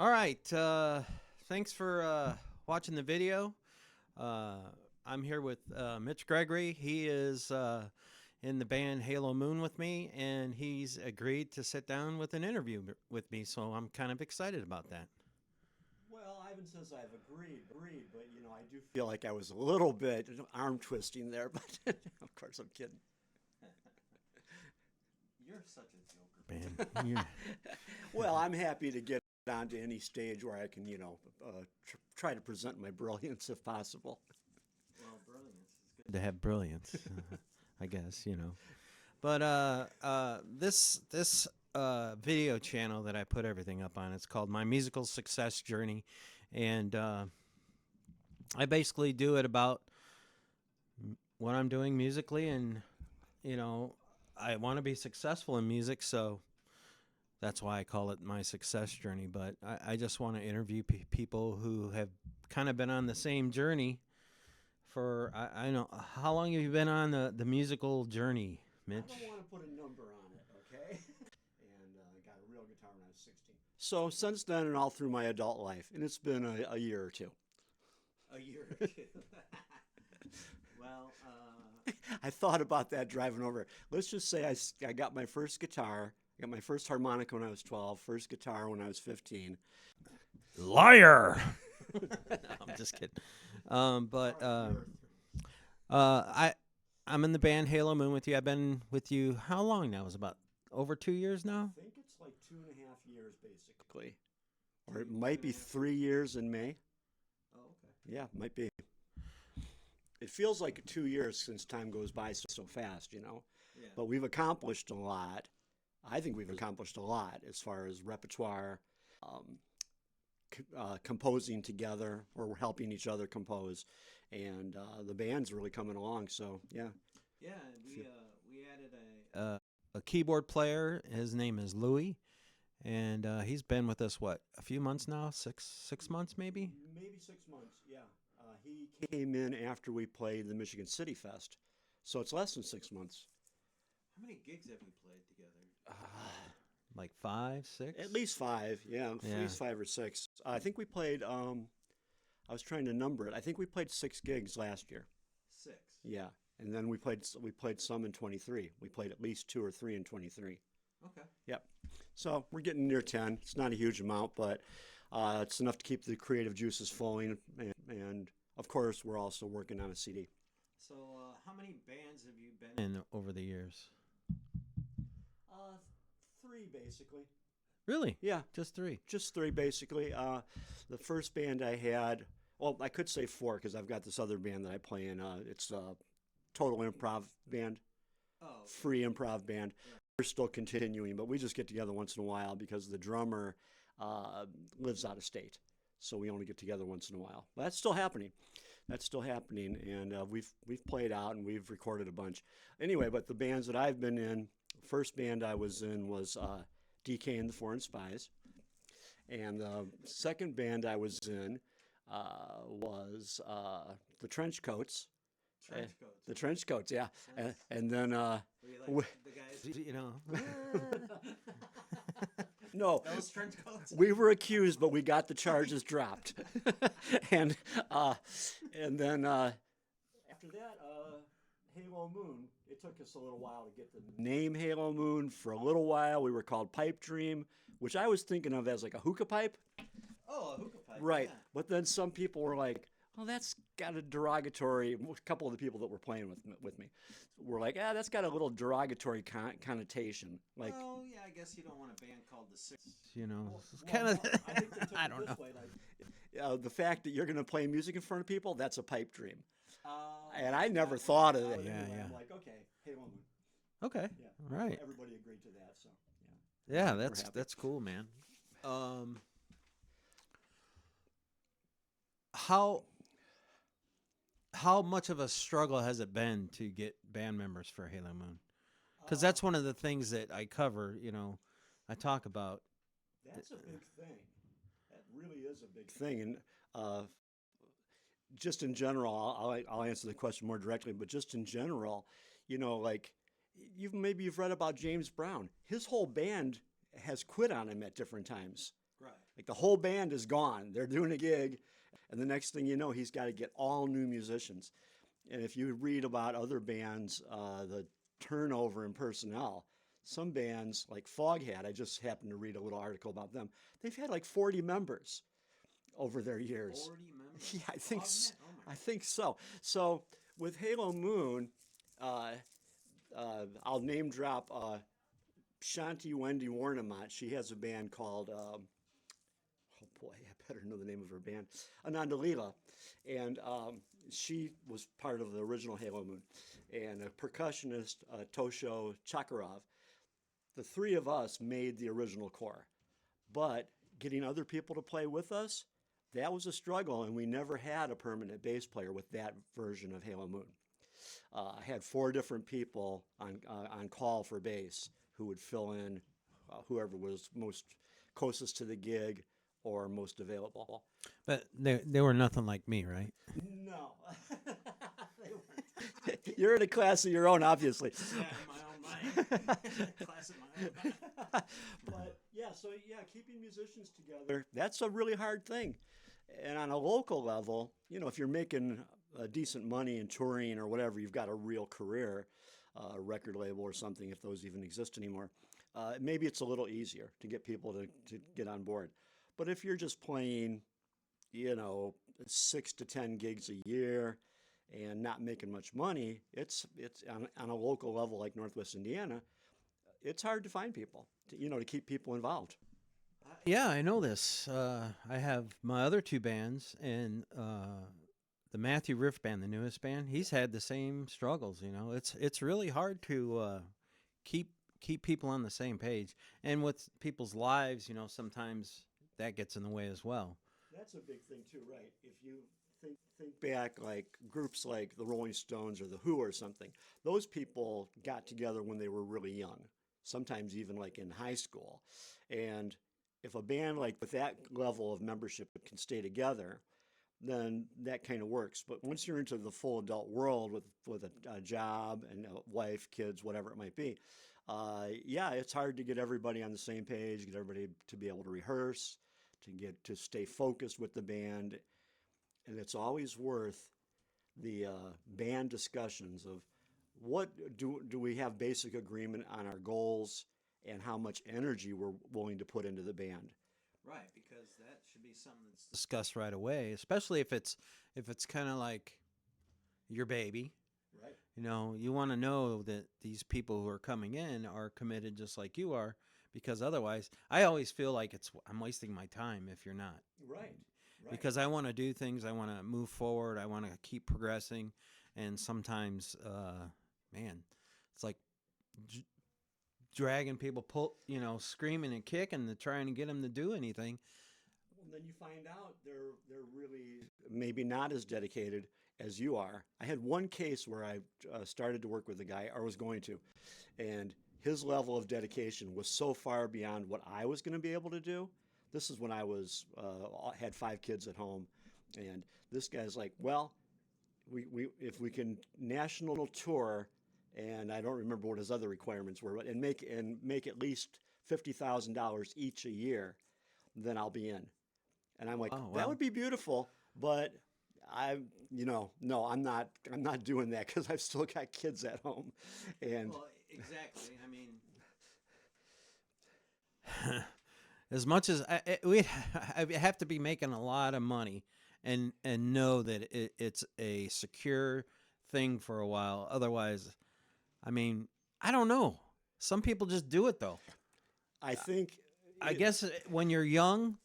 All right. Thanks for watching the video. Uh, I'm here with Mitch Gregory. He is in the band Halo Moon with me, and he's agreed to sit down with an interview with me. So I'm kind of excited about that. Well, Ivan says I've agreed, but I do feel like I was a little bit arm twisting there, but of course I'm kidding. You're such a joker, man. Well, I'm happy to get onto any stage where I can, try to present my brilliance if possible. Well, brilliance is good to have brilliance, I guess, But this video channel that I put everything up on, it's called My Musical Success Journey, and I basically do it about what I'm doing musically, and I want to be successful in music, so that's why I call it My Success Journey. But I just want to interview people who have kind of been on the same journey for I know. How long have you been on the musical journey, Mitch? I don't want to put a number on it, okay? And I got a real guitar when I was 16. So since then and all through my adult life, and it's been a year or two. A year or two. Well, I thought about that driving over. Let's just say I got my first guitar. I got my first harmonica when I was 12, first guitar when I was 15. Liar! No, I'm just kidding. I'm in the band Halo Moon with you. I've been with you how long now? It's about over 2 years now? I think it's like 2.5 years, basically. Or it might be 3 years in May. Oh, okay. Yeah, it might be. It feels like 2 years since time goes by so fast, Yeah. But we've accomplished a lot. I think we've accomplished a lot as far as repertoire, composing together, or we're helping each other compose, and the band's really coming along. So yeah. Yeah, we added a keyboard player. His name is Louis, and he's been with us a few months now, six months maybe. Maybe 6 months. Yeah. He came in after we played the Michigan City Fest, so it's less than 6 months. How many gigs have we played together? Like 5, 6? At least 5, yeah, at least 5 or 6. I think we played. I was trying to number it. I think we played 6 gigs last year. 6. Yeah, and then we played some in 23. We played at least 2 or 3 in 23. Okay. Yep. So we're getting near 10. It's not a huge amount, but it's enough to keep the creative juices flowing. And of course, we're also working on a CD. So, how many bands have you been in over the years? 3 basically. Really? Yeah, Just 3. just 3 basically. The first band I had, well, I could say 4 because I've got this other band that I play in. It's a total improv band, free improv band. Yeah. We're still continuing, but we just get together once in a while because the drummer lives out of state, so we only get together once in a while. But that's still happening. And we've played out and we've recorded a bunch. Anyway, but the bands that I've been in, first band I was in was DK and the Foreign Spies. And the second band I was in was the Trench Coats. Trench coats. The Trench Coats, yeah. Nice. And then Were you like the guys, no, those trench coats? we were accused, but we got the charges dropped. and then after that, Halo Moon. It took us a little while to get the name Halo Moon. For a little while, we were called Pipe Dream, which I was thinking of as like a hookah pipe. Oh, a hookah pipe. Right. Yeah. But then some people were like, "Oh, that's got a derogatory." A couple of the people that were playing with me were like, "Ah, that's got a little derogatory connotation." Like, well, yeah, I guess you don't want a band called the Six. kind of. I think they took I it don't this know. way, like, the fact that you're going to play music in front of people, that's a pipe dream. And I never thought of it. Yeah, Anyway, yeah. I'm like, okay, Halo Moon. Okay. Yeah. Right. Everybody agreed to that, so yeah. Yeah, We're happy. that's cool, man. How much of a struggle has it been to get band members for Halo Moon? Because that's one of the things that I cover. I talk about. That's a big thing. That really is a big thing. And just in general, I'll answer the question more directly, but just in general, like you've read about James Brown. His whole band has quit on him at different times. Right. Like the whole band is gone. They're doing a gig, and the next thing you know, he's got to get all new musicians. And if you read about other bands, the turnover in personnel, some bands like Foghat, I just happened to read a little article about them. They've had like 40 members over their years. 40 members. Yeah, Oh my I think so. So with Halo Moon, uh, I'll name drop Shanti Wendy Warnamont. She has a band called oh boy, I better know the name of her band, Ananda Leela. And she was part of the original Halo Moon. And a percussionist, Tosho Chakarov. The three of us made the original core. But getting other people to play with us, that was a struggle, and we never had a permanent bass player with that version of Halo Moon. I had 4 different people on call for bass who would fill in whoever was most closest to the gig or most available. But they were nothing like me, right? No. You're in a class of your own, obviously. Yeah, in my own mind. Class in my own mind. But yeah, keeping musicians together, that's a really hard thing. And on a local level, if you're making decent money in touring or whatever, you've got a real career, a record label or something, if those even exist anymore. Maybe it's a little easier to get people to get on board. But if you're just playing, 6 to 10 gigs a year and not making much money, it's on a local level like Northwest Indiana, it's hard to find people, to keep people involved. Yeah, I know this. I have my other 2 bands, and the Matthew Riff band, the newest band, he's had the same struggles. It's really hard to keep people on the same page, and with people's lives, sometimes that gets in the way as well. That's a big thing too, right? If you think back, like groups like the Rolling Stones or the Who or something, those people got together when they were really young, sometimes even like in high school, and if a band like with that level of membership can stay together, then that kind of works. But once you're into the full adult world with a job and a wife, kids, whatever it might be, it's hard to get everybody on the same page, get everybody to be able to rehearse, to stay focused with the band. And it's always worth the band discussions of what do we have basic agreement on our goals and how much energy we're willing to put into the band. Right, because that should be something that's discussed right away, especially if it's kind of like your baby. Right. You want to know that these people who are coming in are committed just like you are, because otherwise, I always feel like I'm wasting my time if you're not. Right. Because I want to do things, I want to move forward, I want to keep progressing, and sometimes, it's like dragging people, screaming and kicking to trying to get them to do anything. Well, then you find out they're really maybe not as dedicated as you are. I had one case where I started to work with a guy, or was going to, and his level of dedication was so far beyond what I was going to be able to do. This is when I had 5 kids at home, and this guy's like, well, if we can national tour, and I don't remember what his other requirements were, but and make at least $50,000 each a year, then I'll be in. And I'm like, that would be beautiful, but no, I'm not doing that because I've still got kids at home, and exactly. I mean, as much as I have to be making a lot of money, and know that it's a secure thing for a while. Otherwise, I mean, I don't know. Some people just do it though. I guess when you're young,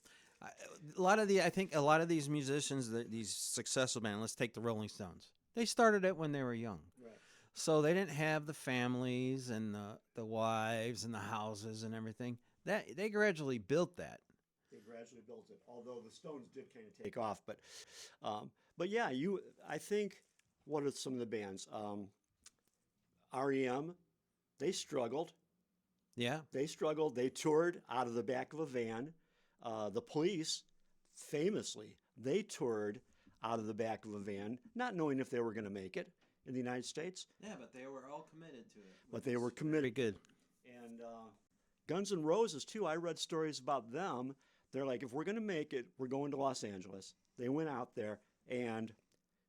I think a lot of these musicians, these successful bands, let's take the Rolling Stones. They started it when they were young. Right. So they didn't have the families and the wives and the houses and everything. That they gradually built that. They gradually built it. Although the Stones did kind of take off, but yeah, I think what are some of the bands? REM, they struggled. Yeah. They struggled. They toured out of the back of a van. The Police, famously, they toured out of the back of a van, not knowing if they were going to make it in the United States. Yeah, but they were all committed to it. But they were committed. Very good. And Guns N' Roses, too, I read stories about them They're like, if we're going to make it, we're going to Los Angeles. They went out there, and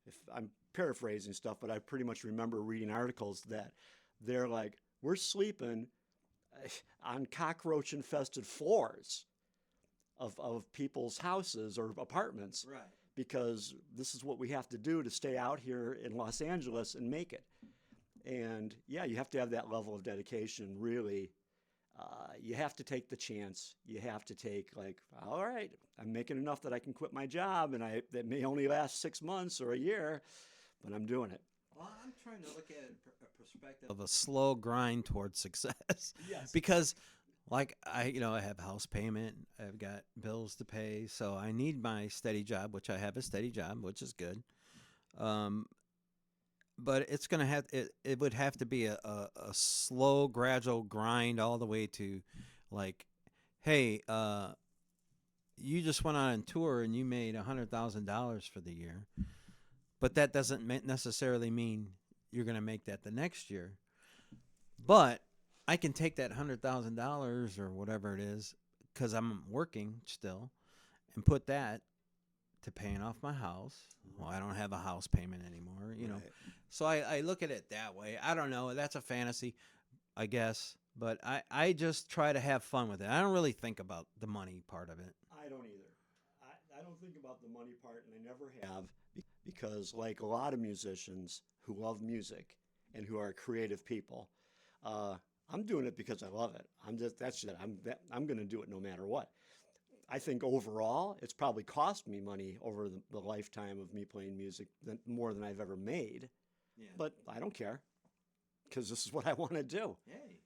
if I'm paraphrasing stuff, but I pretty much remember reading articles that they're like, we're sleeping on cockroach infested floors of people's houses or apartments Right. because this is what we have to do to stay out here in Los Angeles and make it. And yeah, you have to have that level of dedication, really. You have to take the chance. You have to take, like, all right, I'm making enough that I can quit my job, and that may only last 6 months or a year, but I'm doing it. Well, I'm trying to look at it a perspective of a slow grind towards success. Yes. Because, like, I have house payment, I've got bills to pay, so I need my steady job, which I have a steady job, which is good. But it's gonna have it would have to be a slow, gradual grind all the way to, like, hey, you just went on a tour and you made $100,000 for the year, but that doesn't necessarily mean you're gonna make that the next year. But I can take that $100,000 or whatever it is, because I'm working still, and put that to paying off my house. Well, I don't have a house payment anymore, Right. So I look at it that way. I don't know. That's a fantasy, I guess. But I just try to have fun with it. I don't really think about the money part of it. I don't either. I don't think about the money part, and I never have, because like a lot of musicians who love music and who are creative people, I'm doing it because I love it. I'm going to do it no matter what. I think overall, it's probably cost me money over the lifetime of me playing music more than I've ever made. Yeah. But I don't care, because this is what I want to do. Hey,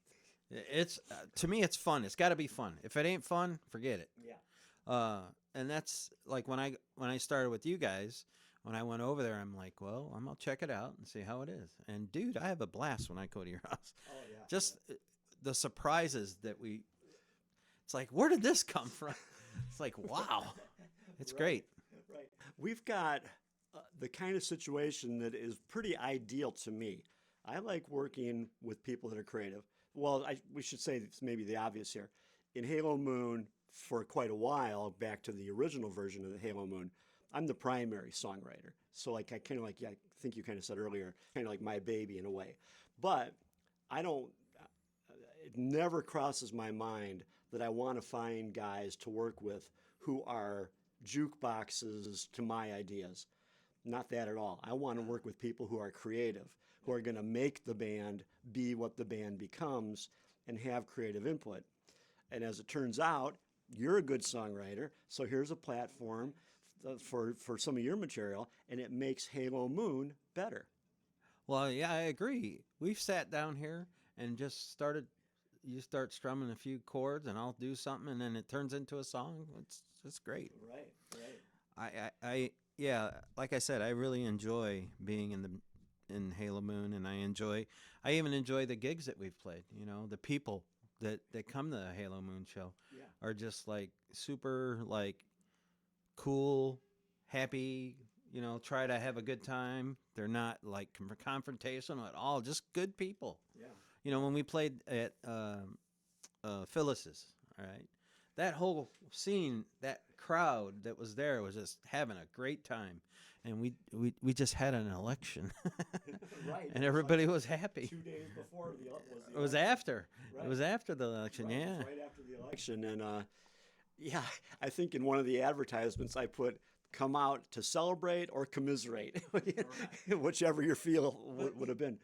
it's to me, it's fun. It's got to be fun. If it ain't fun, forget it. Yeah. And that's like when I started with you guys. When I went over there, I'm like, well, I'm gonna check it out and see how it is. And dude, I have a blast when I go to your house. Oh yeah. Just the surprises that we. It's like, where did this come from? It's like, wow, it's Right. great. Right. We've got the kind of situation that is pretty ideal to me. I like working with people that are creative. Well, we should say it's maybe the obvious here. In Halo Moon, for quite a while, back to the original version of the Halo Moon, I'm the primary songwriter. So like I think you kind of said earlier, kind of like my baby in a way. But I don't, it never crosses my mind that I want to find guys to work with who are jukeboxes to my ideas. Not that at all. I want to work with people who are creative, who are going to make the band be what the band becomes and have creative input. And as it turns out, you're a good songwriter, so here's a platform for some of your material, and it makes Halo Moon better. Well, yeah, I agree. We've sat down here and just started. You start strumming a few chords, and I'll do something, and then it turns into a song. It's great. Right, right. I yeah, like I said, I really enjoy being in Halo Moon, and I even enjoy the gigs that we've played. The people that come to the Halo Moon show Yeah. are just like super like cool, happy. Try to have a good time. They're not like confrontational at all. Just good people. Yeah. When we played at Phyllis's, all right, that whole scene, that crowd that was there was just having a great time, and we just had an election, Right. and everybody was happy. 2 days before It was after. Right. It was after the election. Right, Yeah. right after the election. And yeah, I think in one of the advertisements I put, come out to celebrate or commiserate, whichever your feel would have been.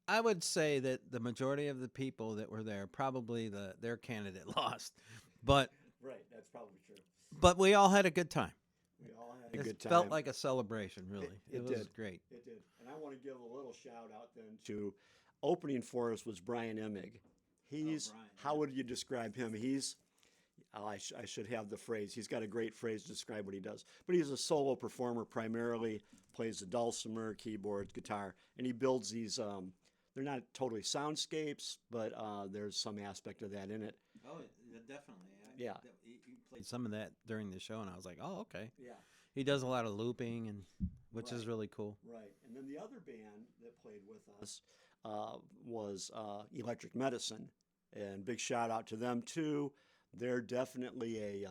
I would say that the majority of the people that were there, probably their candidate lost, but Right, that's probably true. we all had a good time. We all had a It good time. felt like a celebration, really. It was did. great. It did. And I want to give a little shout out then to opening for us was Brian Emig. He's, Brian, how would you describe him? I should have the phrase. He's got a great phrase to describe what he does. But he's a solo performer primarily, plays the dulcimer, keyboards, guitar, and he builds these, they're not totally soundscapes, but there's some aspect of that in it. Oh, definitely. Yeah. You played some of that during the show, and I was like, oh, okay. Yeah. He does a lot of looping, which is Right. really cool. Right. And then the other band that played with us was Electric Medicine. And big shout out to them, too. They're definitely a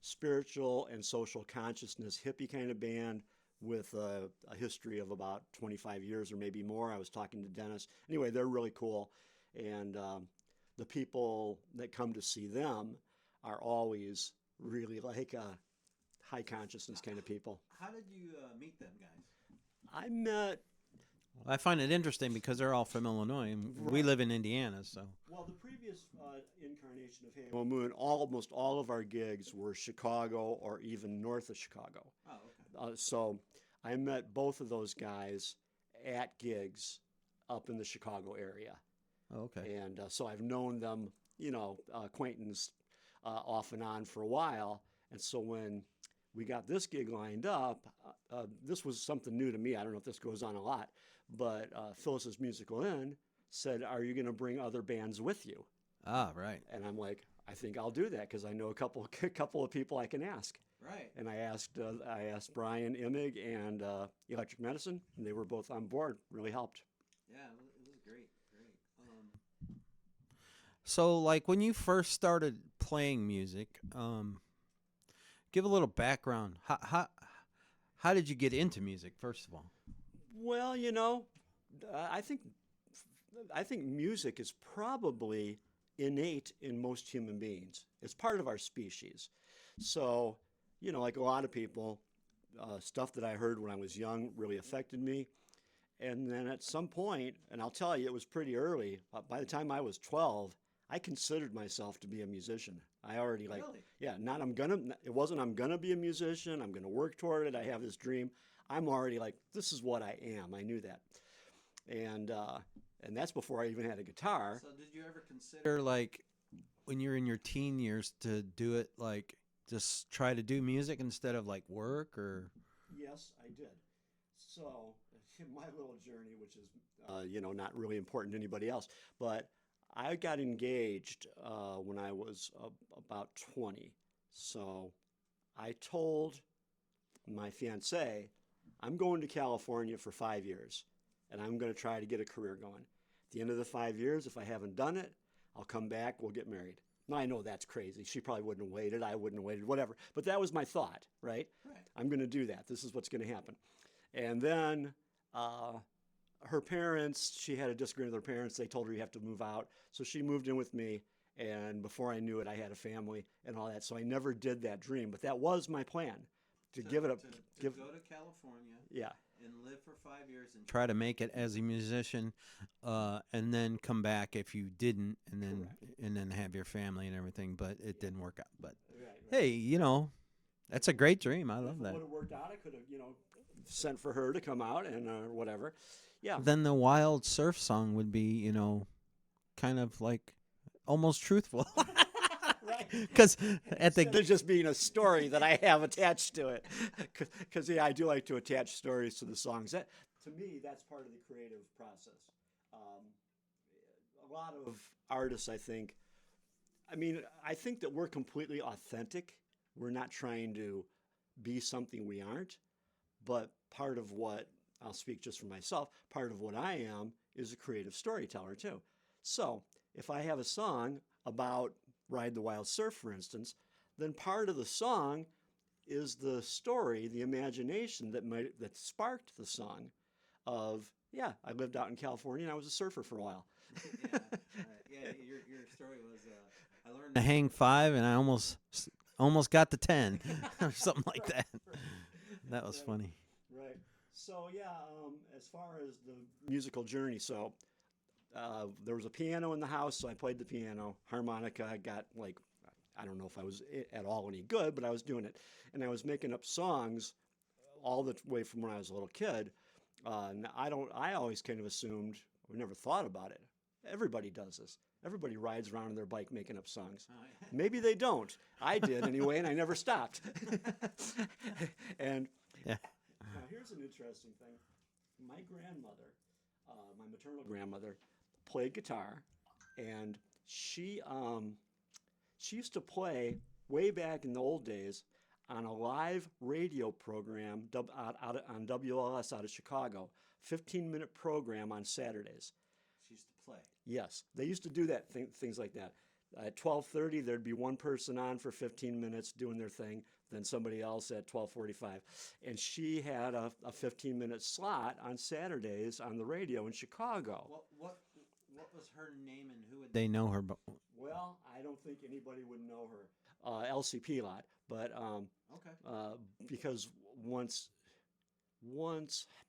spiritual and social consciousness hippie kind of band with a history of about 25 years or maybe more. I was talking to Dennis. Anyway, they're really cool. And the people that come to see them are always really like high consciousness kind of people. How did you meet them guys? I met. I find it interesting because they're all from Illinois, and we live in Indiana, so. Well, the previous incarnation of Halo Moon, almost all of our gigs were Chicago or even north of Chicago. Oh, okay. So I met both of those guys at gigs up in the Chicago area. Oh, okay. And so I've known them, acquaintance off and on for a while. And so when we got this gig lined up, this was something new to me. I don't know if this goes on a lot, but Phyllis's Musical Inn said, "Are you going to bring other bands with you?" Ah, right. And I'm like, "I think I'll do that because I know a couple of people I can ask." Right. And I asked Brian Imig and Electric Medicine, and they were both on board. Really helped. Yeah, it was great. So, like, when you first started playing music, give a little background. How did you get into music, first of all? Well, I think music is probably innate in most human beings. It's part of our species. So, like a lot of people, stuff that I heard when I was young really affected me. And then at some point, and I'll tell you, it was pretty early. By the time I was 12, I considered myself to be a musician. I already Really? yeah, it wasn't I'm gonna be a musician, I'm gonna work toward it, I have this dream. I'm already like, this is what I am. I knew that. And that's before I even had a guitar. So, did you ever consider, like, when you're in your teen years, to do it, like, just try to do music instead of, like, work, or? Yes, I did. So, my little journey, which is, not really important to anybody else, but I got engaged when I was about 20. So I told my fiance, I'm going to California for 5 years, and I'm going to try to get a career going. At the end of the 5 years, if I haven't done it, I'll come back, we'll get married. Now, I know that's crazy. She probably wouldn't have waited. I wouldn't have waited, whatever. But that was my thought, right? Right. I'm going to do that. This is what's going to happen. And then her parents, she had a disagreement with her parents. They told her you have to move out. So she moved in with me. And before I knew it, I had a family and all that. So I never did that dream. But that was my plan, to give it up. To go to California. Yeah. And live for 5 years and try to make it as a musician, and then come back if you didn't, and then Correct. and then have your family and everything. But it didn't work out. But Right. hey, that's a great dream. I love If it that. would have worked out, I could have, sent for her to come out and whatever. Yeah. Then the wild surf song would be, kind of like almost truthful. Right. Because at Instead of just being a story that I have attached to it. Because, yeah, I do like to attach stories to the songs. That, to me, that's part of the creative process. A lot of artists, I think that we're completely authentic. We're not trying to be something we aren't. But part of what, I'll speak just for myself, part of what I am is a creative storyteller too. So if I have a song about Ride the Wild Surf, for instance, then part of the song is the story, the imagination that sparked the song of, yeah, I lived out in California and I was a surfer for a while. Your story was I learned to hang 5 and I almost got to 10 or something like that. That was funny. Right. So yeah, as far as the musical journey, so there was a piano in the house, so I played the piano, harmonica. I got I don't know if I was at all any good, but I was doing it, and I was making up songs all the way from when I was a little kid. And I always kind of assumed, or never thought about it. Everybody does this. Everybody rides around on their bike making up songs. Oh, yeah. Maybe they don't. I did anyway, and I never stopped. And Yeah. now here's an interesting thing. My grandmother, my maternal grandmother, played guitar, and she used to play way back in the old days on a live radio program on WLS out of Chicago, 15-minute program on Saturdays. She used to play. Yes, they used to do that things like that. At 12:30, there'd be one person on for 15 minutes doing their thing, then somebody else at 12:45. And she had a 15-minute slot on Saturdays on the radio in Chicago. What was her name and who would they know her? Well, I don't think anybody would know her. LCP lot, but Okay. because once,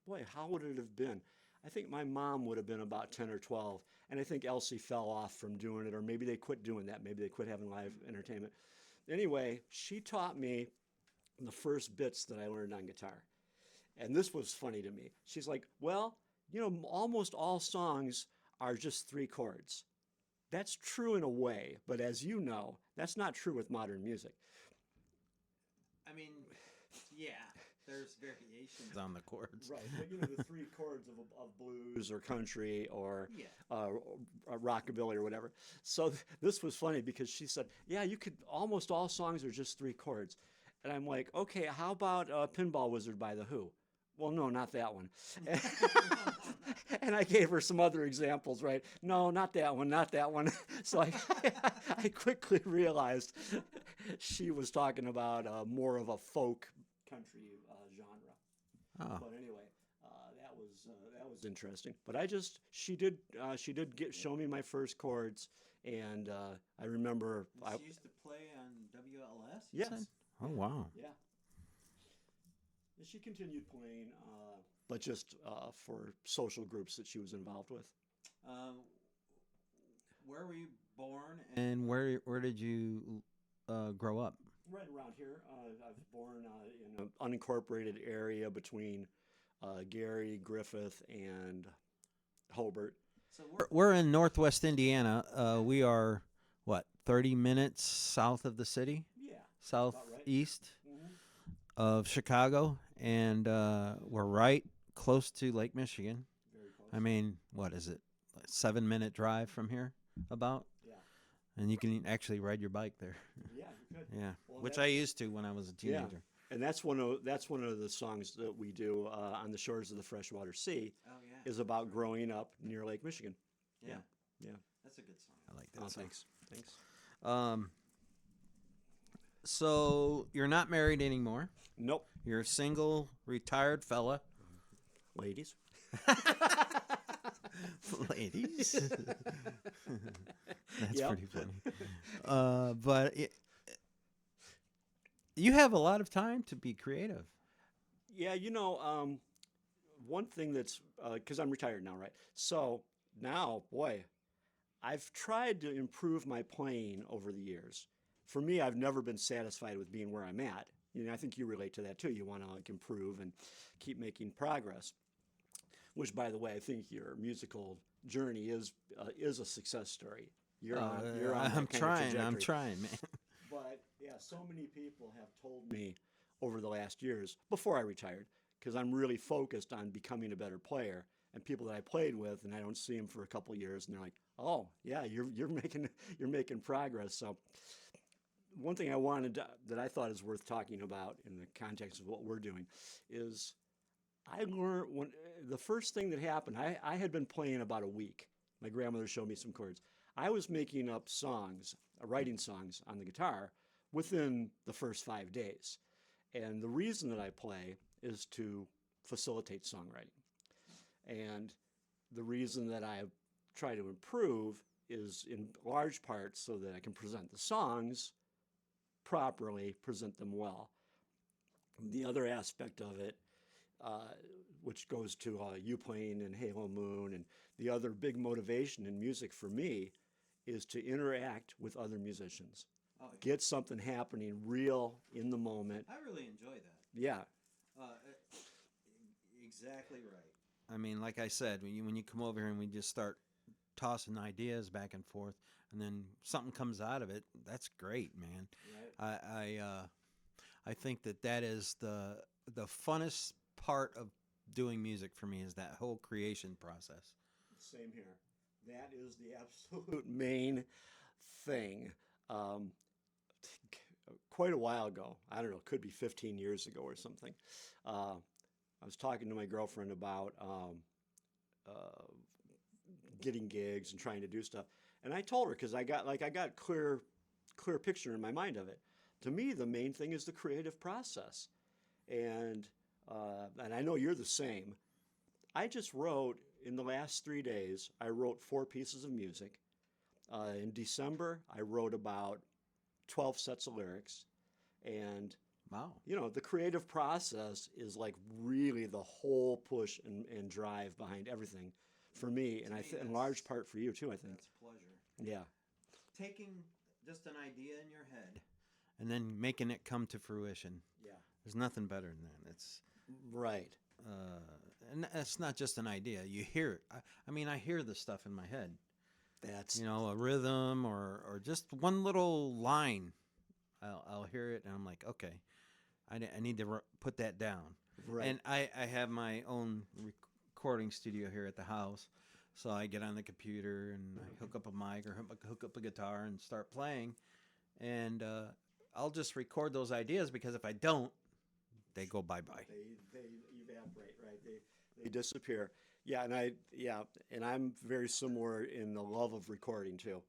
boy, how would it have been? I think my mom would have been about 10 or 12, and I think Elsie fell off from doing it, or maybe they quit doing that. Maybe they quit having live entertainment. Anyway, she taught me the first bits that I learned on guitar. And this was funny to me. She's like, well, almost all songs are just 3 chords. That's true in a way, but as you know, that's not true with modern music. I mean, yeah, there's variations on the chords. Right, but the 3 chords of blues or country or Yeah. rockabilly or whatever. So this was funny because she said, yeah, almost all songs are just 3 chords. And I'm like, okay, how about Pinball Wizard by The Who? Well, no, not that one. And I gave her some other examples, right? No, not that one, not that one. So I quickly realized she was talking about more of a folk country genre. Oh. But anyway, that was interesting. But she did show me my first chords, and I remember She used to play on WLS. Yes. Oh wow. Yeah. And she continued playing, but just for social groups that she was involved with. Where were you born, and where did you grow up? Right around here. I was born in an unincorporated area between Gary, Griffith, and Hobart. So we're in Northwest Indiana. We are what, 30 minutes south of the city? Yeah. Southeast Mm-hmm. of Chicago, and we're right close to Lake Michigan. Very close. I mean, what is it? Like 7-minute drive from here, about? Yeah. And you can actually ride your bike there. Yeah, you could. Yeah, Well, which I used to when I was a teenager. Yeah. And that's one of the songs that we do on the shores of the freshwater sea. Oh yeah. Is about growing up near Lake Michigan. Yeah. Yeah. That's a good song. I like that Oh, song. thanks. So you're not married anymore. Nope. You're a single, retired fella. Ladies. Ladies. That's Yep. pretty funny. But you have a lot of time to be creative. Yeah, one thing that's because I'm retired now, right? So now, boy, I've tried to improve my playing over the years. For me, I've never been satisfied with being where I'm at. I think you relate to that too. You want to improve and keep making progress. Which, by the way, I think your musical journey is a success story. You're on I'm that kind of trying, trajectory. man. But yeah, so many people have told me over the last years before I retired, because I'm really focused on becoming a better player. And people that I played with, and I don't see them for a couple of years, and they're like, "Oh, yeah, you're making progress." So, one thing that I thought is worth talking about in the context of what we're doing is I learned the first thing that happened. I had been playing about a week. My grandmother showed me some chords. I was making up songs, writing songs on the guitar within the first 5 days. And the reason that I play is to facilitate songwriting. And the reason that I try to improve is in large part so that I can present the songs properly, present them well. The other aspect of it, which goes to you playing in Halo Moon, and the other big motivation in music for me is to interact with other musicians. Oh, yeah. Get something happening real in the moment. I really enjoy that. Yeah. Exactly right. I mean, like I said, when you come over here and we just start tossing ideas back and forth, and then something comes out of it, that's great, man. Right. I think that is the funnest part of doing music for me, is that whole creation process. Same here. That is the absolute main thing. Quite a while ago, I don't know, could be 15 years ago or something, I was talking to my girlfriend about getting gigs and trying to do stuff. And I told her because I got clear picture in my mind of it. To me, the main thing is the creative process, and and I know you're the same. I just wrote in the last 3 days. I wrote 4 pieces of music. In December, I wrote about 12 sets of lyrics, and Wow. the creative process is like really the whole push and drive behind everything for me, and in large part for you too. I think. That's pleasure. Yeah. Taking just an idea in your head and then making it come to fruition. Yeah. There's nothing better than that. It's Right. and it's not just an idea. You hear it. I mean, I hear the stuff in my head. That's A rhythm or just one little line. I'll hear it and I'm like, okay, I need to put that down. right. And I have my own recording studio here at the house. So I get on the computer and I hook up a mic or hook up a guitar and start playing. And I'll just record those ideas because if I don't, they go bye-bye. They evaporate, right? They disappear. Yeah, and I'm very similar in the love of recording too.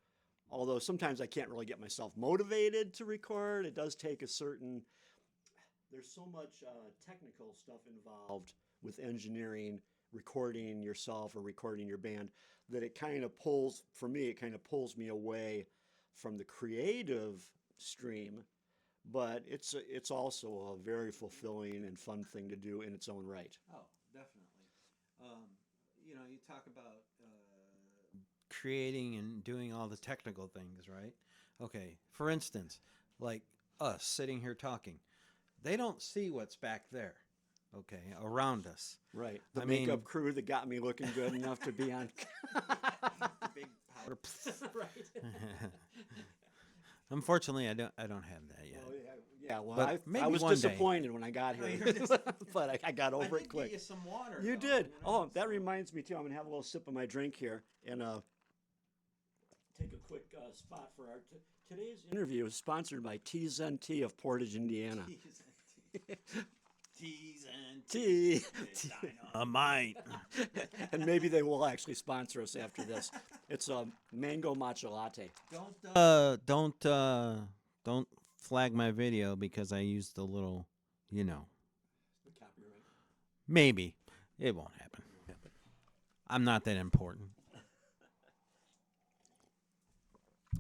Although sometimes I can't really get myself motivated to record. It does take there's so much technical stuff involved with engineering, recording yourself or recording your band that it kind of pulls me away from the creative stream, but it's also a very fulfilling and fun thing to do in its own right. Oh, definitely. You talk about creating and doing all the technical things, right? Okay, for instance, like us sitting here talking, they don't see what's back there, okay, around us. Right. The I makeup mean- crew that got me looking good enough to be on. Big powder. Right. Unfortunately, I don't have that yet. Well, yeah. Well, But I maybe was one day. disappointed when I got here, but I got over it quick. Get you some water. You though, did. you know, Oh, that reminds me too. I'm gonna have a little sip of my drink here and take a quick spot for our today's interview is sponsored by Teas and Tea of Portage, Indiana. Teas and Tea. dynamite. And maybe they will actually sponsor us after this. It's a mango matcha latte. Don't flag my video because I used a little, Copyright. maybe it won't happen. I'm not that important.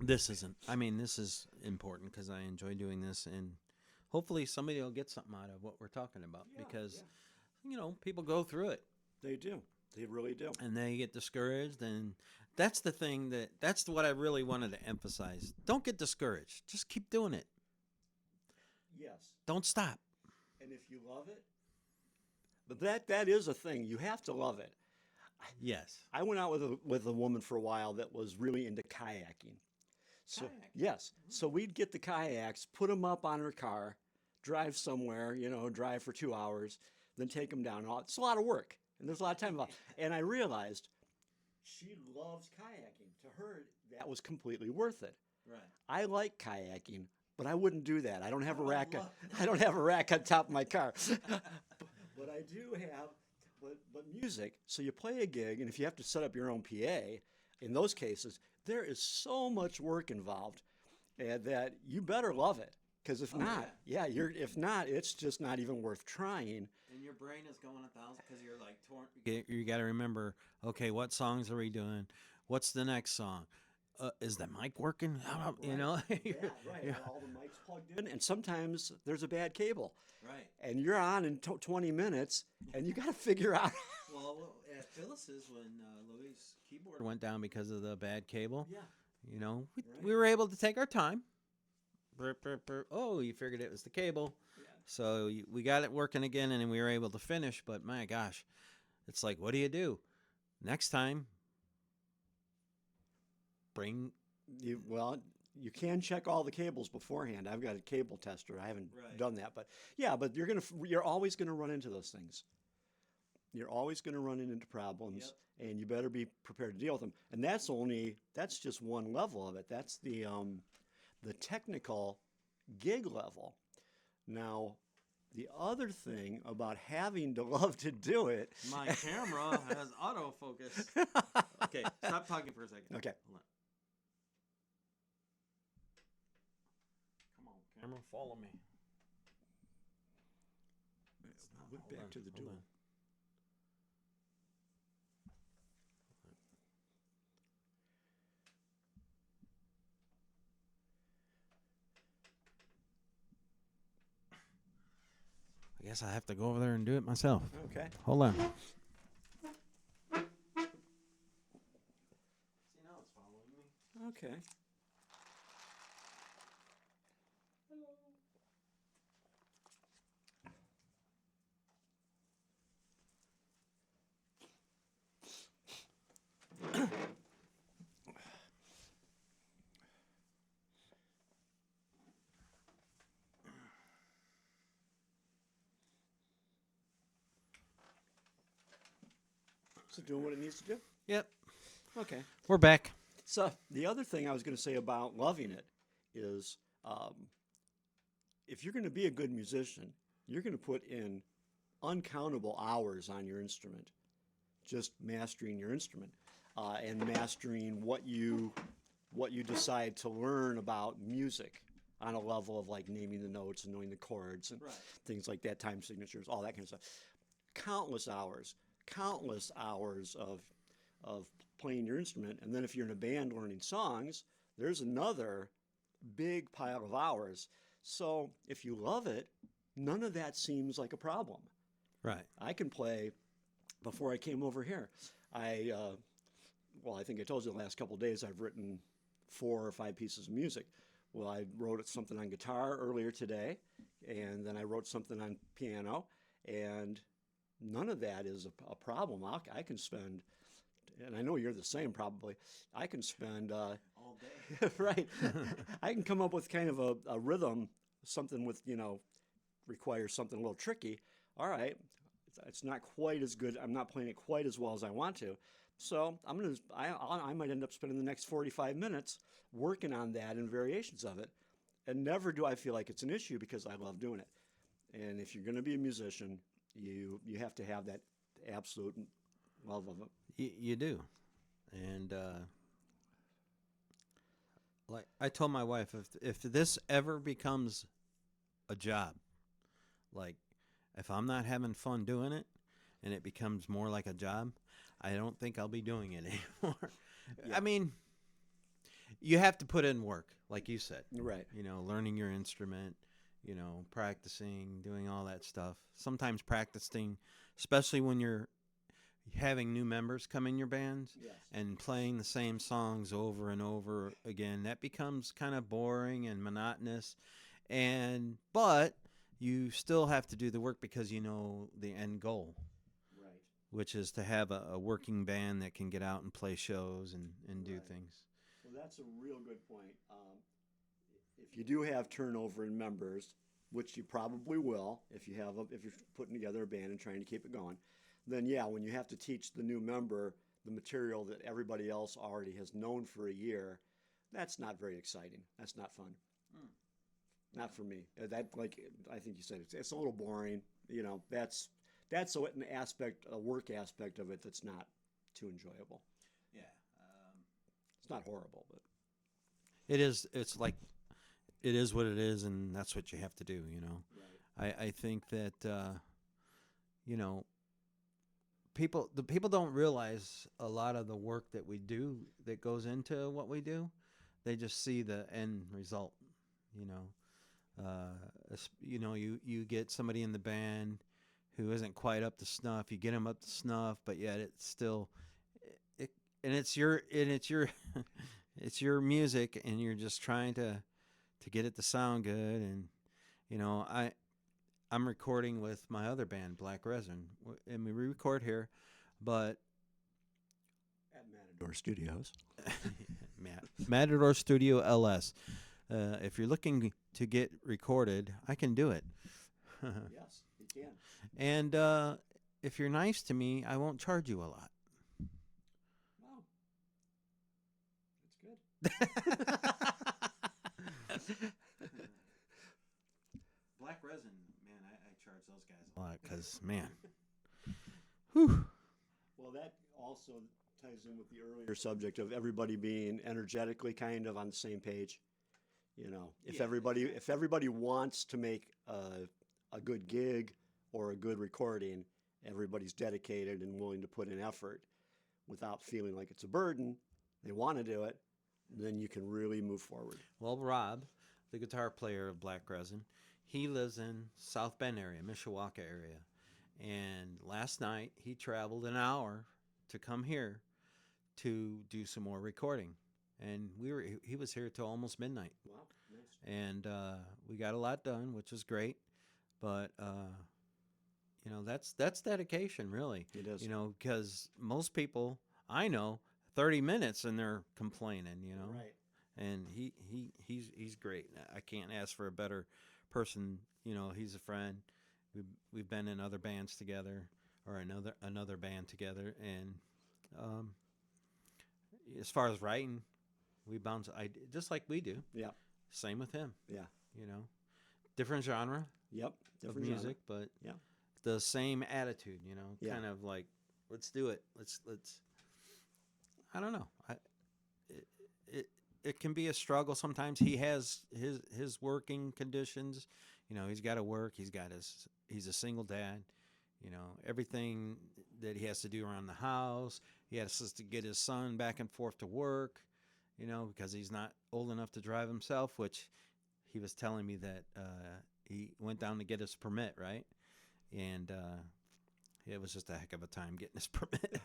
This isn't. I mean, this is important because I enjoy doing this, and hopefully somebody will get something out of what we're talking about because, people go through it They do. They really do. and they get discouraged, and that's the thing that's what I really wanted to emphasize. Don't get discouraged. Just keep doing it. Yes. Don't stop. And if you love it, but that is a thing. You have to love it. Yes. I went out with a woman for a while that was really into kayaking. So Kayaking? yes, so we'd get the kayaks, put them up on her car, drive somewhere, drive for 2 hours, then take them down. It's a lot of work, and there's a lot of time involved. And I realized she loves kayaking. To her, that was completely worth it. Right. I like kayaking, but I wouldn't do that. I don't have a rack. I don't have a rack on top of my car. But I do have, but music. So you play a gig, and if you have to set up your own PA, in those cases, there is so much work involved, that you better love it. Because if not, if not, it's just not even worth trying. And your brain is going 1,000 because you're like torn. You got to remember, okay, what songs are we doing? What's the next song? Is the mic working? You know? Yeah, right. Yeah. All the mics plugged in, and sometimes there's a bad cable. Right. And you're on in 20 minutes, and you got to figure out. Well, at Phyllis's, when Louis' keyboard went down because of the bad cable, we were able to take our time. Burp, burp, burp. Oh, you figured it was the cable. Yeah. So we got it working again, and then we were able to finish. But my gosh, it's like, what do you do? Next time, bring... You can check all the cables beforehand. I've got a cable tester. I haven't Right. done that, but yeah, but you're always gonna run into those things. You're always gonna run into problems, and you better be prepared to deal with them. And that's just one level of it. That's the technical gig level. Now, the other thing about having to love to do it. My camera has autofocus. Okay, stop talking for a second. Okay. Hold on. Camera, follow me. Look Hold back on, to the hold dual. on. I guess I have to go over there and do it myself. Okay. Hold on. See, now it's following me. Okay. So doing what it needs to do? Yep, Okay. we're back. So the other thing I was going to say about loving it is if you're going to be a good musician, you're going to put in uncountable hours on your instrument, just mastering your instrument and mastering what you decide to learn about music on a level of like naming the notes and knowing the chords and things like that, time signatures, all that kind of stuff. Countless hours of playing your instrument. And then if you're in a band learning songs, there's another big pile of hours. So if you love it, none of that seems like a problem. Right. I can play. Before I came over here, I think I told you the last couple of days I've written 4 or 5 pieces of music. Well, I wrote something on guitar earlier today, and then I wrote something on piano, and none of that is a problem. I can spend, and I know you're the same probably, I can spend All day. right. I can come up with kind of a rhythm, something with, requires something a little tricky. All right, it's not quite as good. I'm not playing it quite as well as I want to. So I might end up spending the next 45 minutes working on that and variations of it. And never do I feel like it's an issue because I love doing it. And if you're going to be a musician, you have to have that absolute love of it. You do. And like I told my wife, if this ever becomes a job, like if I'm not having fun doing it and it becomes more like a job, I don't think I'll be doing it anymore. Yeah. I mean, you have to put in work, like you said. Right. Learning your instrument, practicing, doing all that stuff. Sometimes practicing, especially when you're having new members come in your band Yes. and playing the same songs over and over again, that becomes kind of boring and monotonous. But you still have to do the work because you know the end goal, Right. which is to have a working band that can get out and play shows and do Right. things. Well, that's a real good point. If you do have turnover in members, which you probably will, if you're putting together a band and trying to keep it going, then yeah, when you have to teach the new member the material that everybody else already has known for a year, that's not very exciting. That's not fun. Not for me. That, like I think you said, it's a little boring. That's a work aspect of it that's not too enjoyable. Yeah. It's not horrible, but It is. It's like it is what it is, and that's what you have to do. right. I think that people don't realize a lot of the work that we do that goes into what we do. They just see the end result. You get somebody in the band who isn't quite up to snuff. You get them up to snuff, but yet it's still it's your it's your music, and you're just trying to get it to sound good. And I'm recording with my other band, Black Resin, and we record here, but At Matador Studios. Matador Studio LS. If you're looking to get recorded, I can do it. Yes, you can. And if you're nice to me, I won't charge you a lot. Wow, that's good. Black Resin, man, I charge those guys a lot because, man, whew. Well, that also ties in with the earlier subject of everybody being energetically kind of on the same page. You know, Yeah, if everybody wants to make a good gig or a good recording, everybody's dedicated and willing to put in effort without feeling like it's a burden. They want to do it, then you can really move forward. Well, Rob, the guitar player of Black Resin, he lives in South Bend area, Mishawaka area. And last night he traveled an hour to come here to do some more recording. And he was here till almost midnight. Wow, nice. And we got a lot done, which was great. But that's dedication, really. It is. Because most people I know 30 minutes and they're complaining. Right. And he's great. I can't ask for a better person. He's a friend. We've been in other bands together, or another band together, and as far as writing, we bounce. Just like we do. Yeah. Same with him. Yeah. Different genre Yep. of Different music, genre. but Yeah. the same attitude. Yeah. Kind of like, let's do it. Let's. I don't know. It can be a struggle sometimes. He has his working conditions. He's got to work. He's a single dad. Everything that he has to do around the house. He has to get his son back and forth to work, because he's not old enough to drive himself, which he was telling me that he went down to get his permit, right? And it was just a heck of a time getting his permit.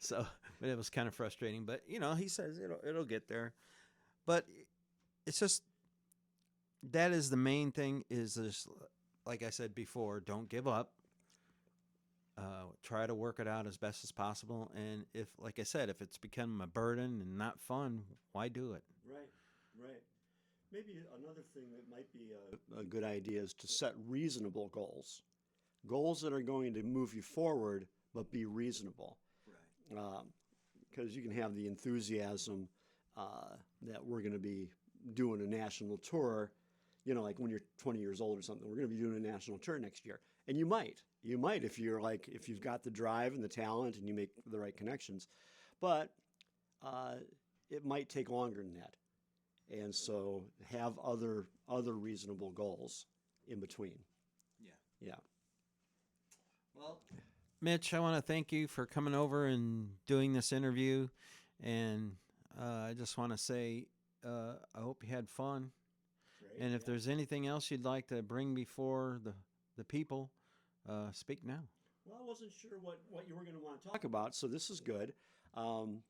But it was kind of frustrating. But, he says it'll get there. But it's just, that is the main thing, is this, like I said before, don't give up. Try to work it out as best as possible. And if, like I said, if it's become a burden and not fun, why do it? Right. Maybe another thing that might be a good idea is to set reasonable goals. Goals that are going to move you forward, but be reasonable. Right. Because you can have the enthusiasm that we're going to be doing a national tour, like when you're 20 years old or something, we're going to be doing a national tour next year. And you might if you've got the drive and the talent and you make the right connections, but it might take longer than that. And so have other reasonable goals in between. Yeah. Yeah. Well, Mitch, I want to thank you for coming over and doing this interview. And I just want to say I hope you had fun. Great, and if there's anything else you'd like to bring before the people, speak now. Well, I wasn't sure what you were going to want to talk about, so this is good. And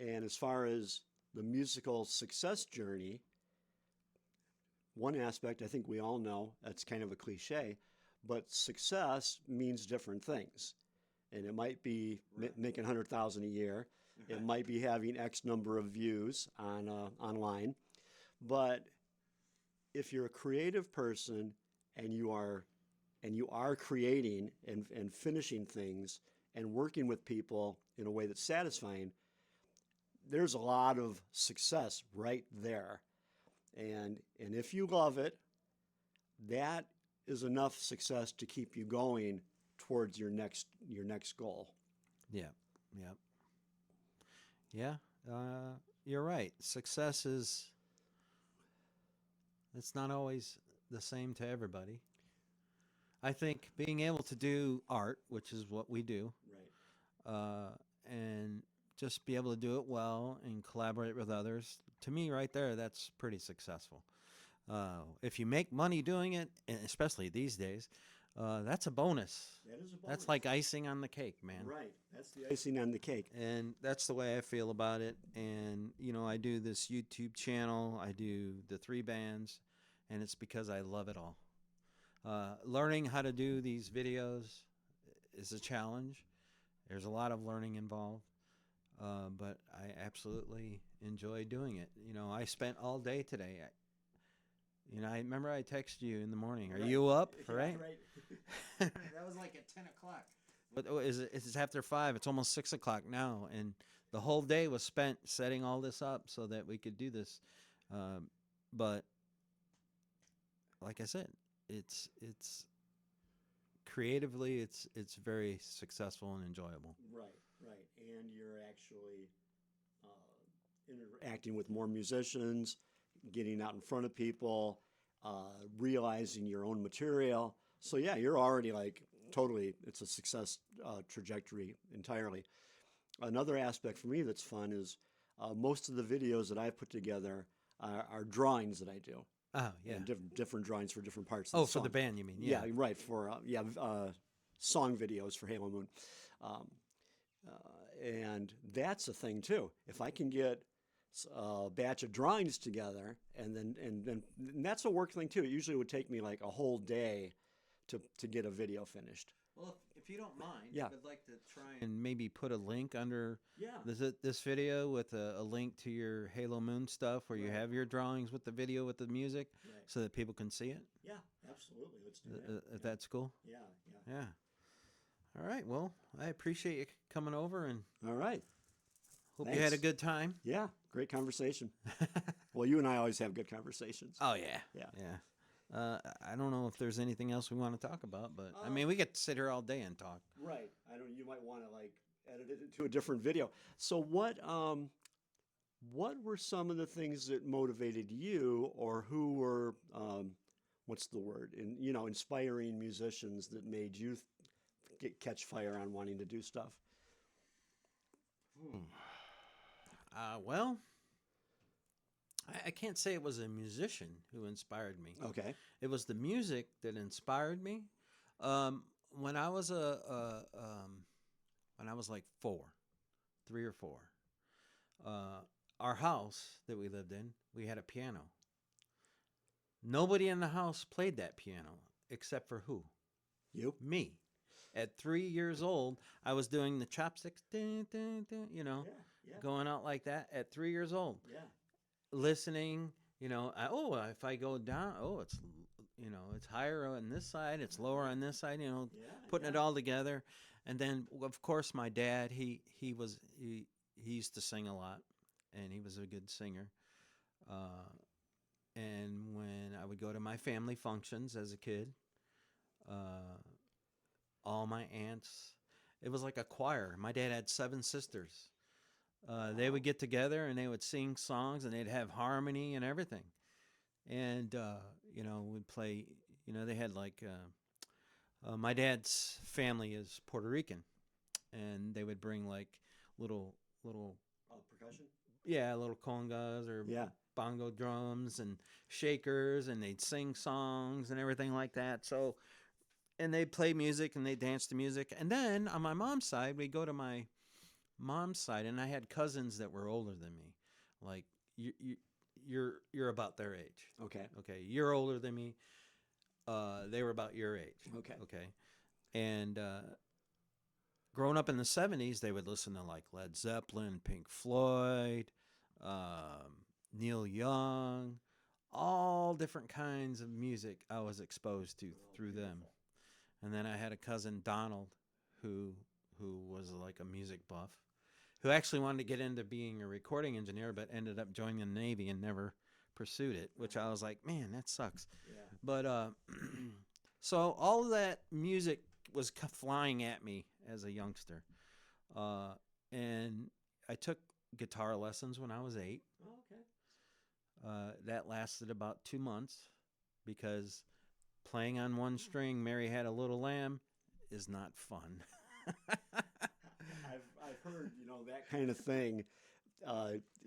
as far as the musical success journey, one aspect I think we all know, that's kind of a cliche, but success means different things. And it might be making 100,000 a year. It might be having X number of views online. But if you're a creative person and you are creating and finishing things and working with people in a way that's satisfying, there's a lot of success right there. And if you love it, that is enough success to keep you going towards your next goal. Yeah. You're right. Success it's not always the same to everybody. I think being able to do art, which is what we do, Right. And just be able to do it well and collaborate with others, to me right there, that's pretty successful. If you make money doing it, and especially these days, that's a bonus. That is a bonus. That's like icing on the cake, man. Right. That's the icing on the cake. And that's the way I feel about it. And, I do this YouTube channel, I do the 3 bands, and it's because I love it all. Learning how to do these videos is a challenge. There's a lot of learning involved, but I absolutely enjoy doing it. I spent all day today. I remember I texted you in the morning. Are you up? Right? Right. That was like at 10 o'clock. But it's after 5. It's almost 6 o'clock now. And the whole day was spent setting all this up so that we could do this. But like I said, it's creatively, it's very successful and enjoyable. Right. And you're actually interacting with more musicians, getting out in front of people, realizing your own material. So yeah, you're already like totally, it's a success trajectory entirely. Another aspect for me that's fun is most of the videos that I put together are drawings that I do, Oh, yeah. and different drawings for different parts of Oh, the for song. the band, you mean? Yeah, Yeah. right. For song videos for Halo Moon, um, and that's a thing too. If I can get a batch of drawings together, and that's a work thing too. It usually would take me like a whole day to get a video finished. Well, if you don't mind, Yeah. I would like to try and maybe put a link under Yeah. this video with a link to your Halo Moon stuff where you Right. have your drawings with the video with the music Right. so that people can see it. Yeah, absolutely. Let's do that. If that's cool. Yeah, yeah. Yeah. All right. Well, I appreciate you coming over and All right. hope you had a Thanks. good time. Yeah, great conversation. Well, you and I always have good conversations. Oh, yeah. Yeah. Yeah. I don't know if there's anything else we want to talk about, but I mean, we get to sit here all day and talk. Right. I don't. You might want to like edit it into a different video. So what were some of the things that motivated you, or who were what's the word? Inspiring musicians that made you catch fire on wanting to do stuff. Well, I can't say it was a musician who inspired me. Okay. It was the music that inspired me. When I was when I was like 3 or 4, our house that we lived in, we had a piano. Nobody in the house played that piano except for who? You? Me. At 3 years old, I was doing the chopsticks, dun, dun, dun, Yeah. going out like that at 3 years old. Yeah. Listening, if I go down, it's higher on this side, it's lower on this side, Yeah. putting it all together. And then, of course, my dad, he used to sing a lot, and he was a good singer. And when I would go to my family functions as a kid, all my aunts, it was like a choir. My dad had 7 sisters. They would get together and they would sing songs and they'd have harmony and everything. And, we'd play, they had like, my dad's family is Puerto Rican, and they would bring like little Percussion. yeah, little congas or Yeah. bongo drums and shakers, and they'd sing songs and everything like that. So, and they'd play music and they'd dance to music. And then on my mom's side, we'd go to my mom's side, and I had cousins that were older than me. Like you're about their age. Okay. Okay, you're older than me. They were about your age. Okay. Okay. And growing up in the 70s, they would listen to like Led Zeppelin, Pink Floyd, Neil Young, all different kinds of music I was exposed to through them. And then I had a cousin, Donald, who was like a music buff, who actually wanted to get into being a recording engineer, but ended up joining the Navy and never pursued it, which I was like, man, that sucks. Yeah. But so all of that music was flying at me as a youngster. And I took guitar lessons when I was 8. Oh, okay. That lasted about 2 months because playing on one string, Mary Had a Little Lamb, is not fun. I've heard, that kind of thing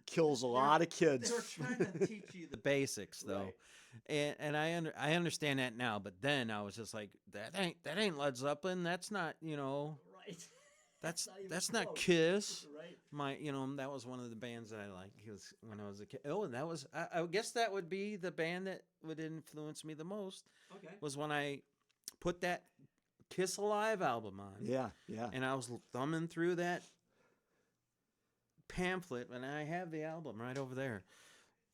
kills a lot of kids. They were trying to teach you the basics, though, Right. and I understand that now. But then I was just like, that ain't Led Zeppelin. That's not Right. that's not even that's not close. Kiss. Right. That was one of the bands that I liked when I was a kid. Oh, and that was I guess that would be the band that would influence me the most. Okay. Was when I put that Kiss Alive album on. Yeah. Yeah. And I was thumbing through that pamphlet, and I have the album right over there.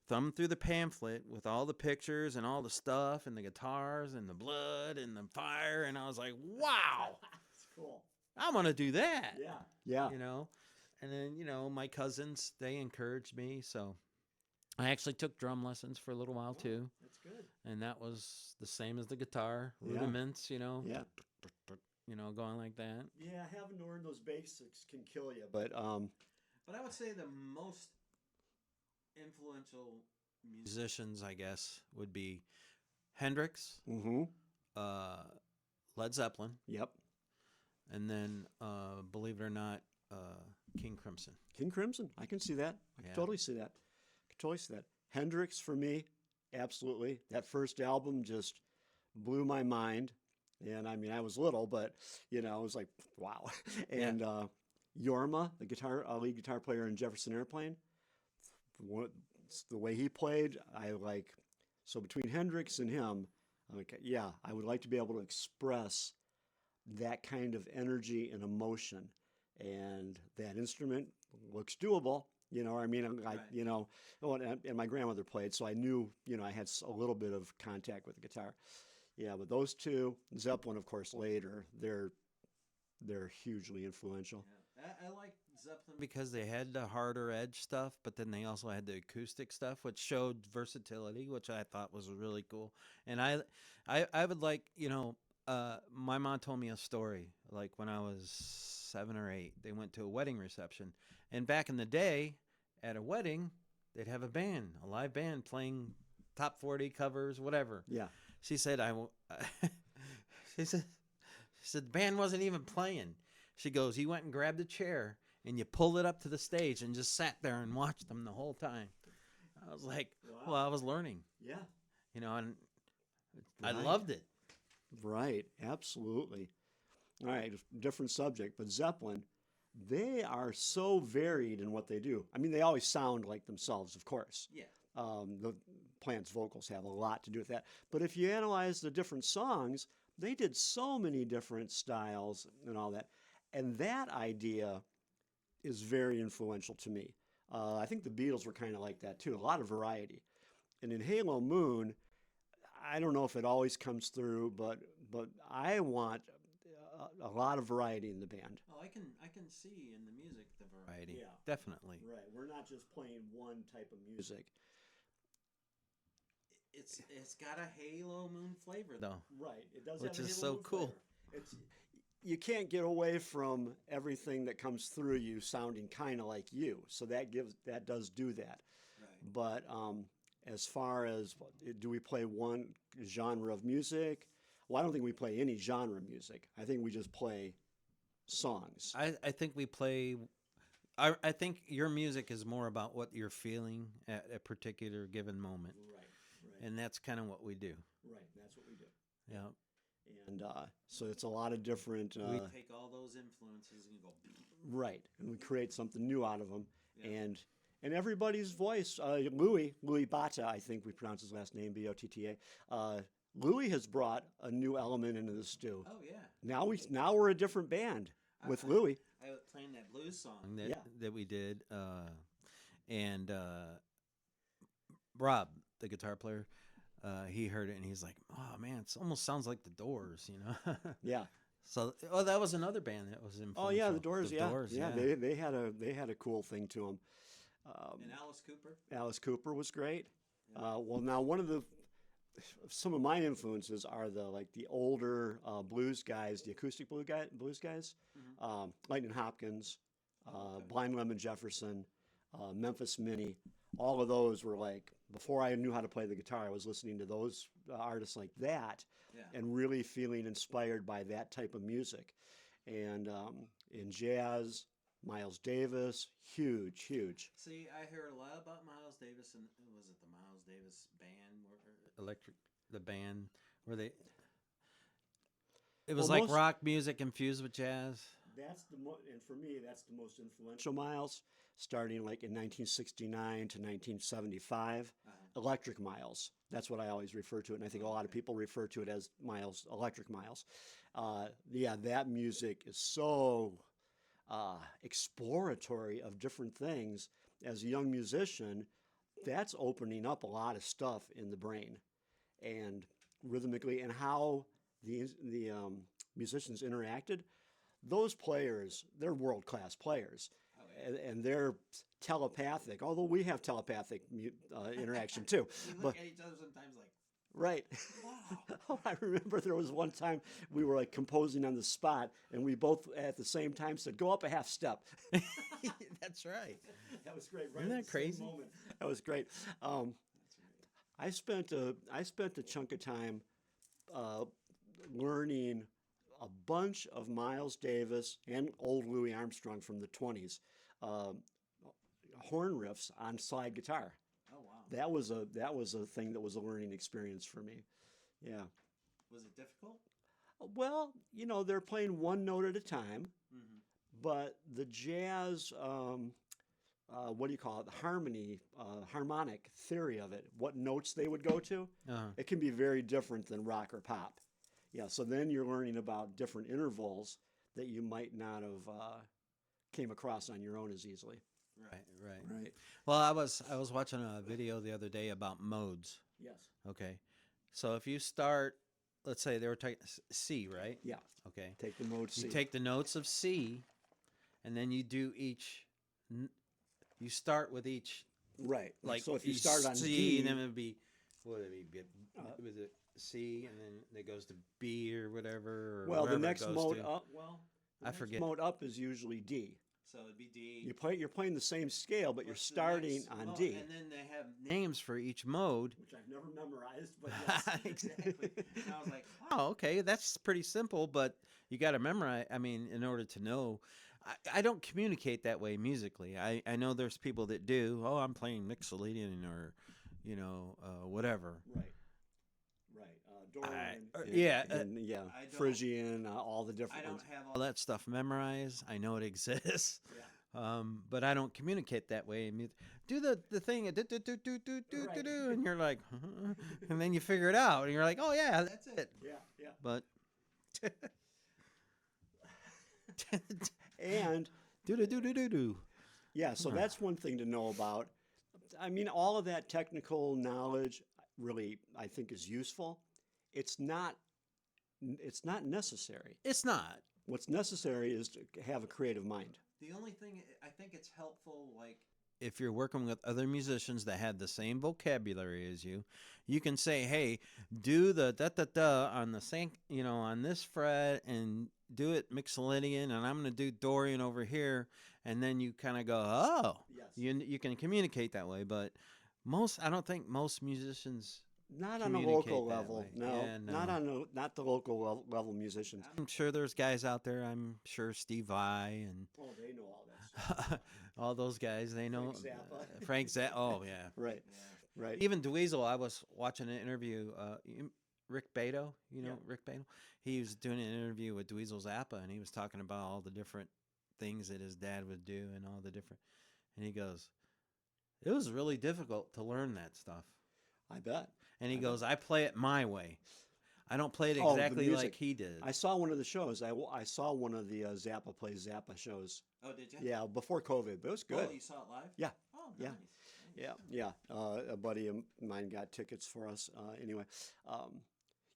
Thumbing through the pamphlet with all the pictures and all the stuff and the guitars and the blood and the fire, and I was like, wow, That's cool. I'm going to do that. Yeah. Yeah. And then, my cousins, they encouraged me, so I actually took drum lessons for a little while too. That's good. And that was the same as the guitar, Yeah. rudiments, Yeah. going like that. Yeah, having to learn those basics can kill you. But But I would say the most influential musicians, I guess, would be Hendrix, Mm-hmm. uh, Led Zeppelin, Yep. and then, believe it or not, King Crimson. King Crimson. I can see that. I can Yeah. totally see that. I can totally see that. Hendrix for me, absolutely. That first album just blew my mind. And I mean, I was little, but I was like, wow. And Yorma, the lead guitar player in Jefferson Airplane, the way he played, I like. So between Hendrix and him, I'm like, yeah, I would like to be able to express that kind of energy and emotion. And that instrument looks doable. I mean, Right. and my grandmother played, so I knew, I had a little bit of contact with the guitar. Yeah, but those two, Zeppelin, of course, later, they're hugely influential. Yeah. I like Zeppelin because they had the harder edge stuff, but then they also had the acoustic stuff, which showed versatility, which I thought was really cool. And I would like, my mom told me a story. Like when I was 7 or 8, they went to a wedding reception, and back in the day, at a wedding, they'd have a live band playing top 40 covers, whatever. Yeah. She said, she said, the band wasn't even playing. She goes, you went and grabbed a chair and you pulled it up to the stage and just sat there and watched them the whole time. I was like, Wow. well, I was learning, Yeah. and I Right. loved it. Right. Absolutely. All right. Different subject, but Zeppelin, they are so varied in what they do. I mean, they always sound like themselves, of course. Yeah. The Plant's vocals have a lot to do with that. But if you analyze the different songs, they did so many different styles and all that. And that idea is very influential to me. I think the Beatles were kind of like that too, a lot of variety. And in Halo Moon, I don't know if it always comes through, but I want a lot of variety in the band. Oh, I can see in the music the variety. Yeah. Definitely. Right. We're not just playing one type of music. It's got a Halo Moon flavor though. Right. It does Which have a is Halo so Moon cool. flavor. You can't get away from everything that comes through you sounding kind of like you. So that does do that. Right. But as far as do we play one genre of music? Well, I don't think we play any genre music. I think we just play songs. I think we play. I think your music is more about what you're feeling at a particular given moment, Right. and that's kind of what we do. Right. That's what we do. Yeah. And so it's a lot of different. We take all those influences and go. Right, and we create something new out of them. Yeah. And everybody's voice, Louis Botta, I think we pronounce his last name, Botta. Louis has brought a new element into the stew. Oh yeah. Now we're a different band with Louis. I was playing that blues song Yeah. that we did, and Rob, the guitar player, he heard it and he's like, "Oh man, it almost sounds like the Doors," Yeah. So, that was another band that was influential. Oh yeah, the Doors. The Yeah. Doors, Yeah. They had a cool thing to them. And Alice Cooper. Alice Cooper was great. Yeah. Well, now some of my influences are the older blues guys, the acoustic blues guys, Mhm. Lightning Hopkins, Okay. Blind Lemon Jefferson, Memphis Minnie. All of those were before I knew how to play the guitar, I was listening to those artists like that Yeah. and really feeling inspired by that type of music. And in jazz, Miles Davis, huge. See, I heard a lot about Miles Davis, and was it the Miles Davis band, the band where they? It was Well, like rock music infused with jazz. And for me, that's the most influential Miles, starting in 1969 to 1975. Electric Miles. That's what I always refer to it, and I think a lot of people refer to it as Miles, Electric Miles. Yeah, that music is so exploratory of different things. As a young musician, that's opening up a lot of stuff in the brain, and rhythmically, and how the musicians interacted. Those players, they're world-class players, and they're telepathic. Although we have telepathic interaction too. We But look at each other sometimes like, right. wow. Oh, I remember there was one time we were composing on the spot, and we both at the same time said, "Go up a half step." That's right. That was great. Right Isn't at that the same crazy? moment. That was great. I spent a chunk of time uh, learning a bunch of Miles Davis and old Louis Armstrong from the 20s, uh, horn riffs on slide guitar. Oh wow. That was a thing that was a learning experience for me. Yeah. Was it difficult? Well, they're playing one note at a time, Mm-hmm. but the jazz, what do you call it? The harmonic theory of it, what notes they would go to, Uh-huh. it can be very different than rock or pop. Yeah, so then you're learning about different intervals that you might not have came across on your own as easily. Right, right. Right. Well, I was watching a video the other day about modes. Yes. Okay, so if you start, let's say they were taking C, right? Yeah. Okay, Take the mode you C. take the notes of C, and then you do each. You start with each, Right. like So if you each start on C, D, and then it would be what would it be? uh, Was it C, and then it goes to B or whatever, or well, the wherever it next goes mode to. up. Well, the I next forget. mode up is usually D. So it'd be D. You're playing the same scale, but you're What's the starting next on mode? D, And then they have names for each mode. which I've never memorized. But yes. Exactly. And I was like, oh, okay, that's pretty simple, but you got to memorize. I mean, in order to know. I don't communicate that way musically. I know there's people that do. Oh, I'm playing Mixolydian or, whatever. Right. Right. Dorian. Yeah, And I don't- Phrygian, all the I different don't ones. have all that stuff memorized. I know it exists. Yeah. But I don't communicate that way. Do the thing, do, do, do, do, do, do, Right. do, and you're like, and then you figure it out, and you're like, oh yeah, that's it. Yeah. Yeah. But And do do do do do do. yeah, so that's one thing to know about. I mean, all of that technical knowledge really, I think, is useful. It's not. It's not necessary. It's not. What's necessary is to have a creative mind. The only thing I think it's helpful, like if you're working with other musicians that had the same vocabulary as you can say, "Hey, do the da da da on the same, on this fret, and do it Mixolydian, and I'm going to do Dorian over here," and then you kind of go, "Oh, Yes. you can communicate that way." But I don't think most musicians. Not on a Communicate local that level. way. No, Yeah, not no. on not the local level musicians. I'm sure there's guys out there. I'm sure Steve Vai and Oh, they know all that stuff. all those guys. They know Frank Zappa. Frank Zappa. Oh yeah. Right. Right. Even Dweezil, I was watching an interview. Rick Beto, Yeah. Rick Beto. He was doing an interview with Dweezil Zappa, and he was talking about all the different things that his dad would do, and all the different. And he goes, "It was really difficult to learn that stuff." I bet. And he I goes, "I play it my way. I don't play it Oh, the exactly music. like he did." I saw one of the shows. I saw one of the Zappa Plays Zappa shows. Oh, did you? Yeah, before COVID, but it was good. Oh, you saw it live? Yeah. Oh, Yeah. nice. Yeah, yeah. A buddy of mine got tickets for us. Anyway,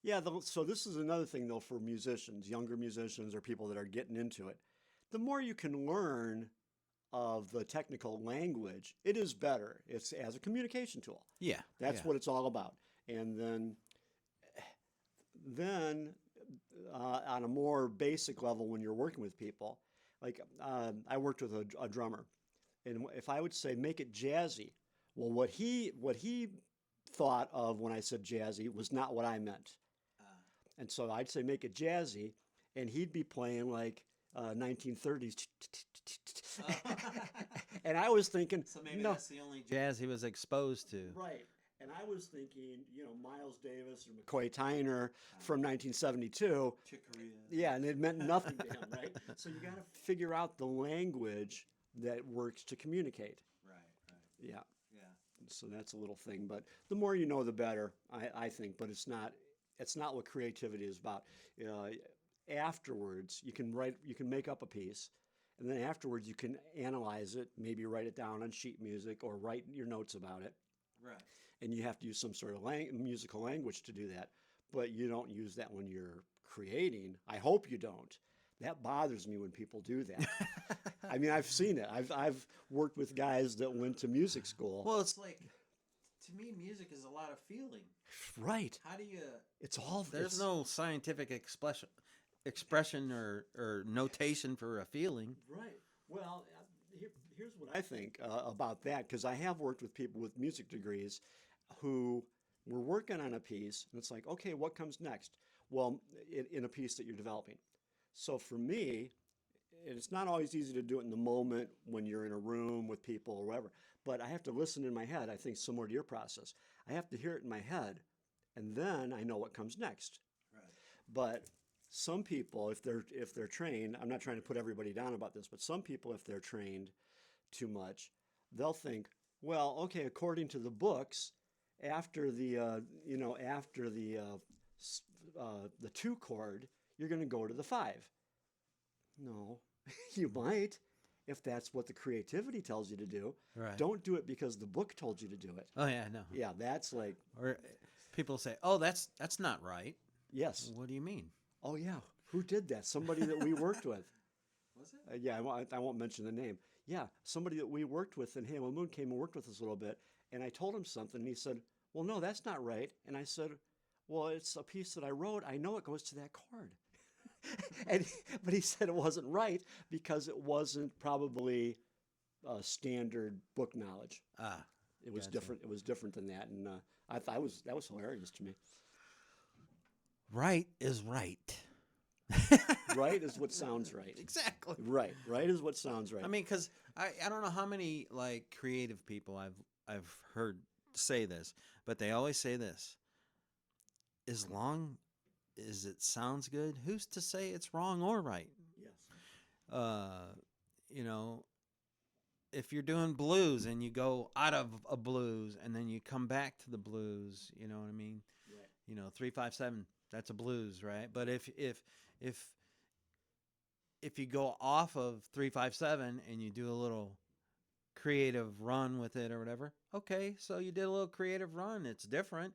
yeah. So this is another thing, though, for musicians, younger musicians, or people that are getting into it. The more you can learn of the technical language, it is better. It's as a communication tool. Yeah. That's yeah. what it's all about. And then on a more basic level, when you're working with people, like I worked with a drummer, and if I would say make it jazzy, well, what he thought of when I said jazzy was not what I meant, and so I'd say make it jazzy, and he'd be playing like 1930s, and I was thinking, So maybe no, that's the only jazz he was exposed to. right. And I was thinking, Miles Davis or McCoy Tyner from 1972. Chicory. Yeah, and it meant nothing to him, right? So you got to figure out the language that works to communicate. Right. Yeah. Yeah. So that's a little thing, but the more you know, the better, I think. But it's not what creativity is about. Afterwards, you can make up a piece, and then afterwards you can analyze it, maybe write it down on sheet music or write your notes about it. Right. And you have to use some sort of musical language to do that. But you don't use that when you're creating. I hope you don't. That bothers me when people do that. I mean, I've seen it. I've worked with guys that went to music school. Well, it's like, to me, music is a lot of feeling. Right. How do you? It's all. There's no scientific expression or notation for a feeling. Right. Well, here's what I think about that, because I have worked with people with music degrees who we're working on a piece, and it's like, okay, what comes next? Well, in a piece that you're developing. So for me, it's not always easy to do it in the moment when you're in a room with people or whatever, but I have to listen in my head. I think similar to your process. I have to hear it in my head, and then I know what comes next. Right. But some people, if they're trained, I'm not trying to put everybody down about this, but some people, if they're trained too much, they'll think, well, okay, according to the books, after the 2 chord, you're going to go to the 5. No, you might, if that's what the creativity tells you to do. Right. Don't do it because the book told you to do it. Oh yeah, no. Yeah, that's like, Or people say, "Oh, that's not right." yes. What do you mean? Oh yeah, who did that? Somebody that we worked with. Was it? Yeah, I won't mention the name. Yeah, somebody that we worked with in Halo Moon came and worked with us a little bit, and I told him something, and he said, well, no, that's not right. And I said, well, it's a piece that I wrote. I know it goes to that chord. But he said it wasn't right because it wasn't probably standard book knowledge. Ah, It was gotcha. different. It was different than that, and I thought that was hilarious to me. Right is right. Right is what sounds right. Exactly. Right is what sounds right. I mean, because I don't know how many like creative people I've heard say this, but they always say this: as long as it sounds good, who's to say it's wrong or right? yes. You know, if you're doing blues and you go out of a blues and then you come back to the blues, you know what I mean? Right. You know, 3-5-7, that's a blues, right? But if you go off of 3-5-7 and you do a little creative run with it or whatever, okay, so you did a little creative run. It's different,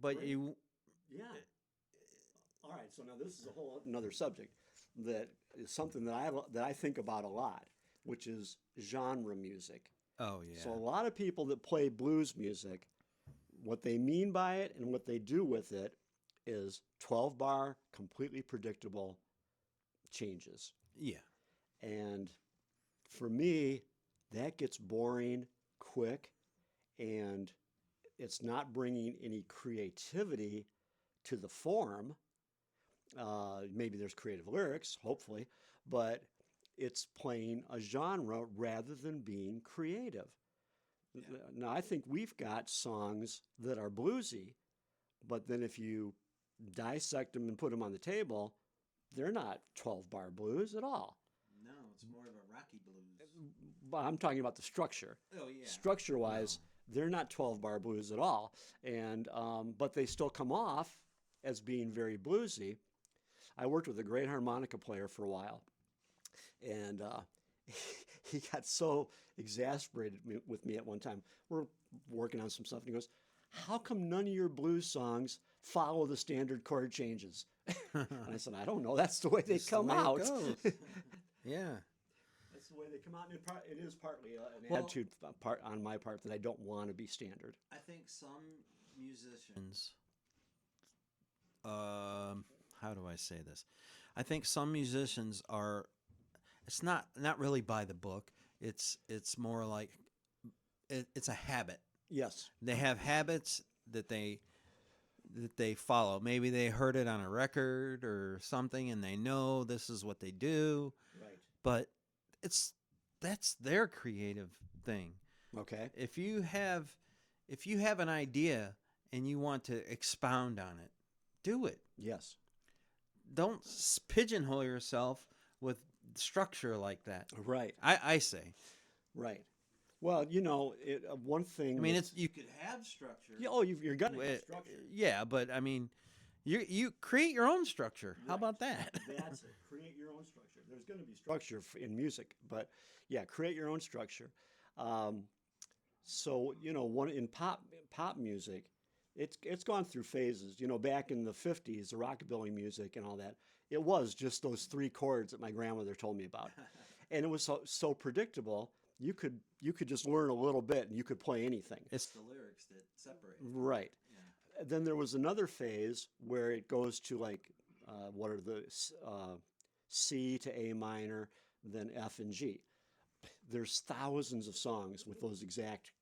but Right. you Yeah. All right. So now this is a whole another subject that is something that I think about a lot, which is genre music. oh yeah. So a lot of people that play blues music, what they mean by it and what they do with it is 12 bar, completely predictable changes. Yeah. And for me, that gets boring quick, and it's not bringing any creativity to the form. Maybe there's creative lyrics, hopefully, but it's playing a genre rather than being creative. Yeah. Now, I think we've got songs that are bluesy, but then if you dissect them and put them on the table, they're not 12 bar blues at all. No, it's more of a rocky blues. But I'm talking about the structure. Oh yeah. Structure wise, they're not 12 bar blues at all. And but they still come off as being very bluesy. I worked with a great harmonica player for a while, and he got so exasperated with me at one time. We're working on some stuff, and he goes, how come none of your blues songs follow the standard chord changes? And I said, I don't know. That's the way they That's the come way it out. goes. Yeah. That's the way they come out. And it is partly an Well- attitude part on my part that I don't want to be standard. I think some musicians, how do I say this? I think some musicians are. It's not really by the book. It's more like it's a habit. Yes. They have habits that they follow. Maybe they heard it on a record or something, and they know this is what they do. Right. But that's their creative thing. Okay. If you have an idea and you want to expound on it, do it. Yes. Don't pigeonhole yourself with structure like that. Right. I say. Right. Well, one thing. I mean, you could have structure. Yeah, you're gonna have structure. Yeah, but I mean, you create your own structure. How Right. about that? That's it. Create your own structure. There's going to be structure in music, but yeah, create your own structure. So one in pop music, it's gone through phases. Back in the '50s, the rockabilly music and all that, it was just those 3 chords that my grandmother told me about, and it was so predictable. You could just learn a little bit and you could play anything. It's the lyrics that separate. Right. Yeah. Then there was another phase where it goes to like what are the C to A minor, then F and G. There's thousands of songs with those exact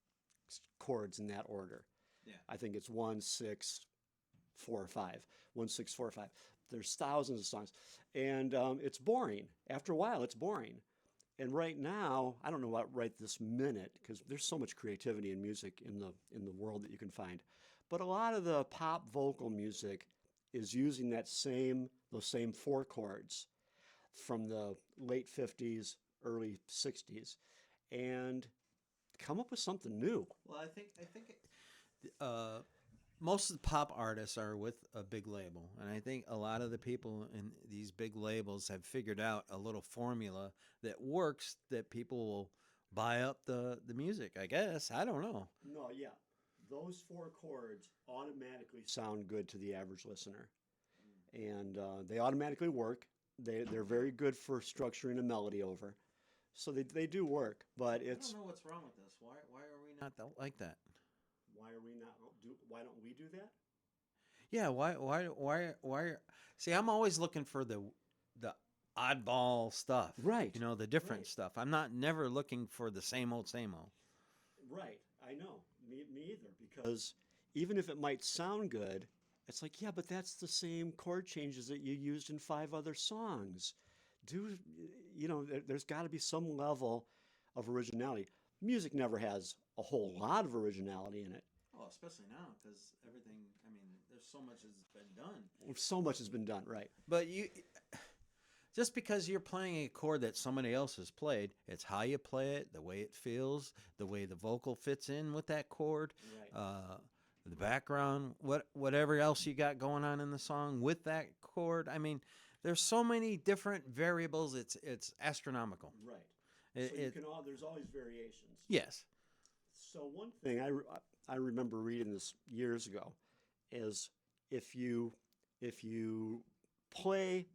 chords in that order. Yeah. I think it's 1, 6, 4, or 5. 1, 6, 4, 5. There's thousands of songs, and it's boring. After a while, it's boring. And right now, I don't know what right this minute because there's so much creativity in music in the world that you can find. But a lot of the pop vocal music is using those same 4 chords from the late 50s, early 60s, and come up with something new. Well, I think uh, most of the pop artists are with a big label, and I think a lot of the people in these big labels have figured out a little formula that works that people will buy up the music. I guess I don't know. No, yeah. Those 4 chords automatically sound good to the average listener. And they automatically work. They're very good for structuring a melody over. So they do work, but I it's don't know what's wrong with this. Why are we not like that? why don't we do that? Yeah, why? See, I'm always looking for the oddball stuff. Right. You know, the different Right. stuff. I'm not never looking for the same old, same old. Right. I know. Me either. Because even if it might sound good, it's like, yeah, but that's the same chord changes that you used in 5 other songs. Do there's got to be some level of originality. Music never has a whole lot of originality in it. Oh, especially now because everything. I mean, there's so much has been done. So much has been done, right? But just because you're playing a chord that somebody else has played, it's how you play it, the way it feels, the way the vocal fits in with that chord, Right. the background, whatever else you got going on in the song with that chord. I mean, there's so many different variables. It's astronomical. Right. It, So you it can there's always variations. yes. So one thing I remember reading this years ago is if you play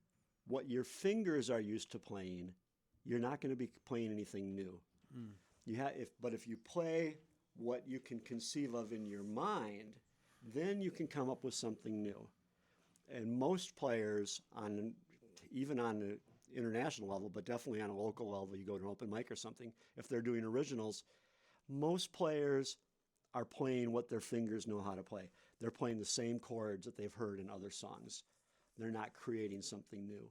what your fingers are used to playing, you're not going to be playing anything new. Mm. But if you play what you can conceive of in your mind, then you can come up with something new. And most players even on the international level, but definitely on a local level, you go to an open mic or something, if they're doing originals, most players are playing what their fingers know how to play. They're playing the same chords that they've heard in other songs. They're not creating something new.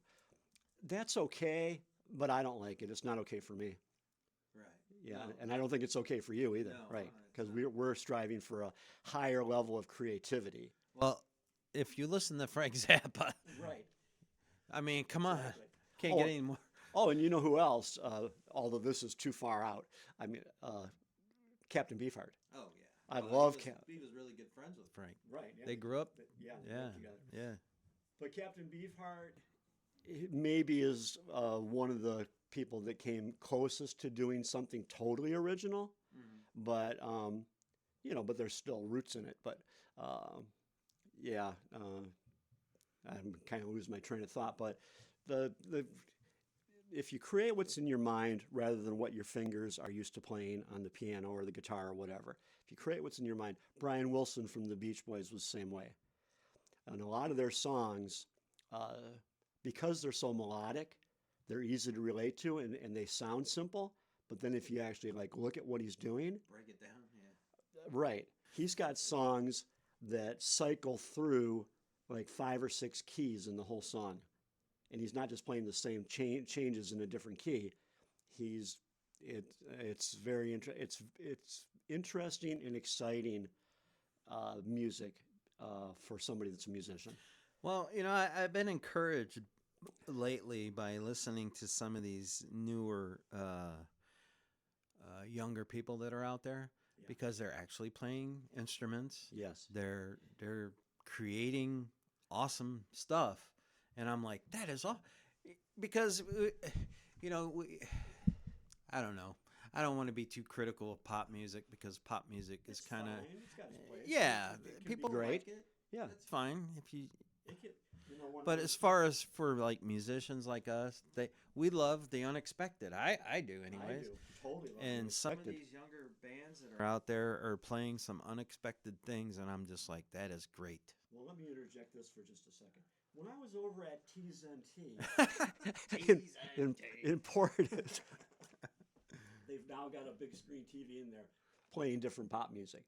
That's okay, but I don't like it. It's not okay for me. Right. Yeah, No. and I don't think it's okay for you either, No, right? it's Because not. we're striving for a higher level of creativity. Well, if you listen to Frank Zappa, Right. I mean, come on, Exactly. can't Oh, get any more. oh, and you know who else? Although this is too far out. I mean, Captain Beefheart. Oh yeah, I love Cap. He was really good friends with Frank. Right. Yeah. They grew up. Yeah. They Yeah, worked together. yeah. But Captain Beefheart maybe is one of the people that came closest to doing something totally original, but but there's still roots in it. But yeah, I'm kind of losing my train of thought. But the if you create what's in your mind rather than what your fingers are used to playing on the piano or the guitar or whatever, if you create what's in your mind, Brian Wilson from the Beach Boys was the same way. And a lot of their songs, because they're so melodic, they're easy to relate to and they sound simple. But then if you actually look at what he's doing, Break it down. Yeah. right, he's got songs that cycle through like 5 or 6 keys in the whole song. And he's not just playing the same changes in a different key. It's very it's interesting and exciting music for somebody that's a musician. Well, I've been encouraged lately by listening to some of these newer, younger people that are out there because they're actually playing instruments. Yes. They're creating awesome stuff, and I'm like, that is all because I don't know. I don't want to be too critical of pop music because pop music is kind of It's got its place. yeah. It can be People great. like it. Yeah. That's fine if you. It can, one of But those- as far as for like musicians like us, we love the unexpected. I do, anyways. I do totally love And some of Unexpected. these younger bands that are out there are playing some unexpected things, and I'm just like, that is great. Well, let me interject this for just a second. When I was over at T's and in Portage, they've now got a big screen TV in there playing different pop music.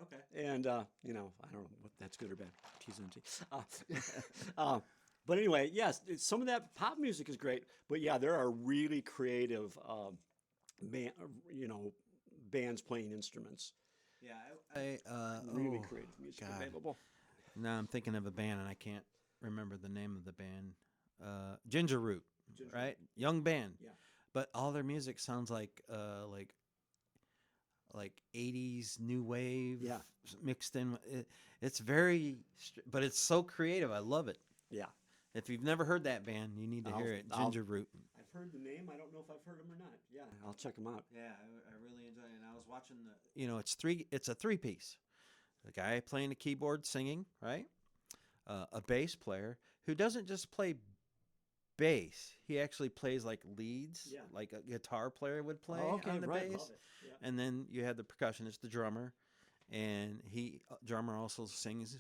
Okay. And you know, I don't know what that's good or bad. TNT. But anyway, yes, some of that pop music is great. But yeah, there are really creative, you know, bands playing instruments. Yeah, Really oh creative music God. available. Now I'm thinking of a band and I can't remember the name of the band. Ginger Root, Ginger right? Young band, Yeah. but all their music sounds like 80s new wave Yeah. mixed in. It's very, but it's so creative. I love it. Yeah. If you've never heard that band, you need to hear it. Ginger Root. I've heard the name. I don't know if I've heard them or not. Yeah, I'll check them out. Yeah, I really enjoy it. And I was watching the. It's three. It's a three-piece. A guy playing the keyboard, singing, right? A bass player who doesn't just play bass. He actually plays like leads, Yeah. like a guitar player would play Oh, okay, on the right. bass. Love it. Yeah. And then you have the percussionist, the drummer, and drummer also sings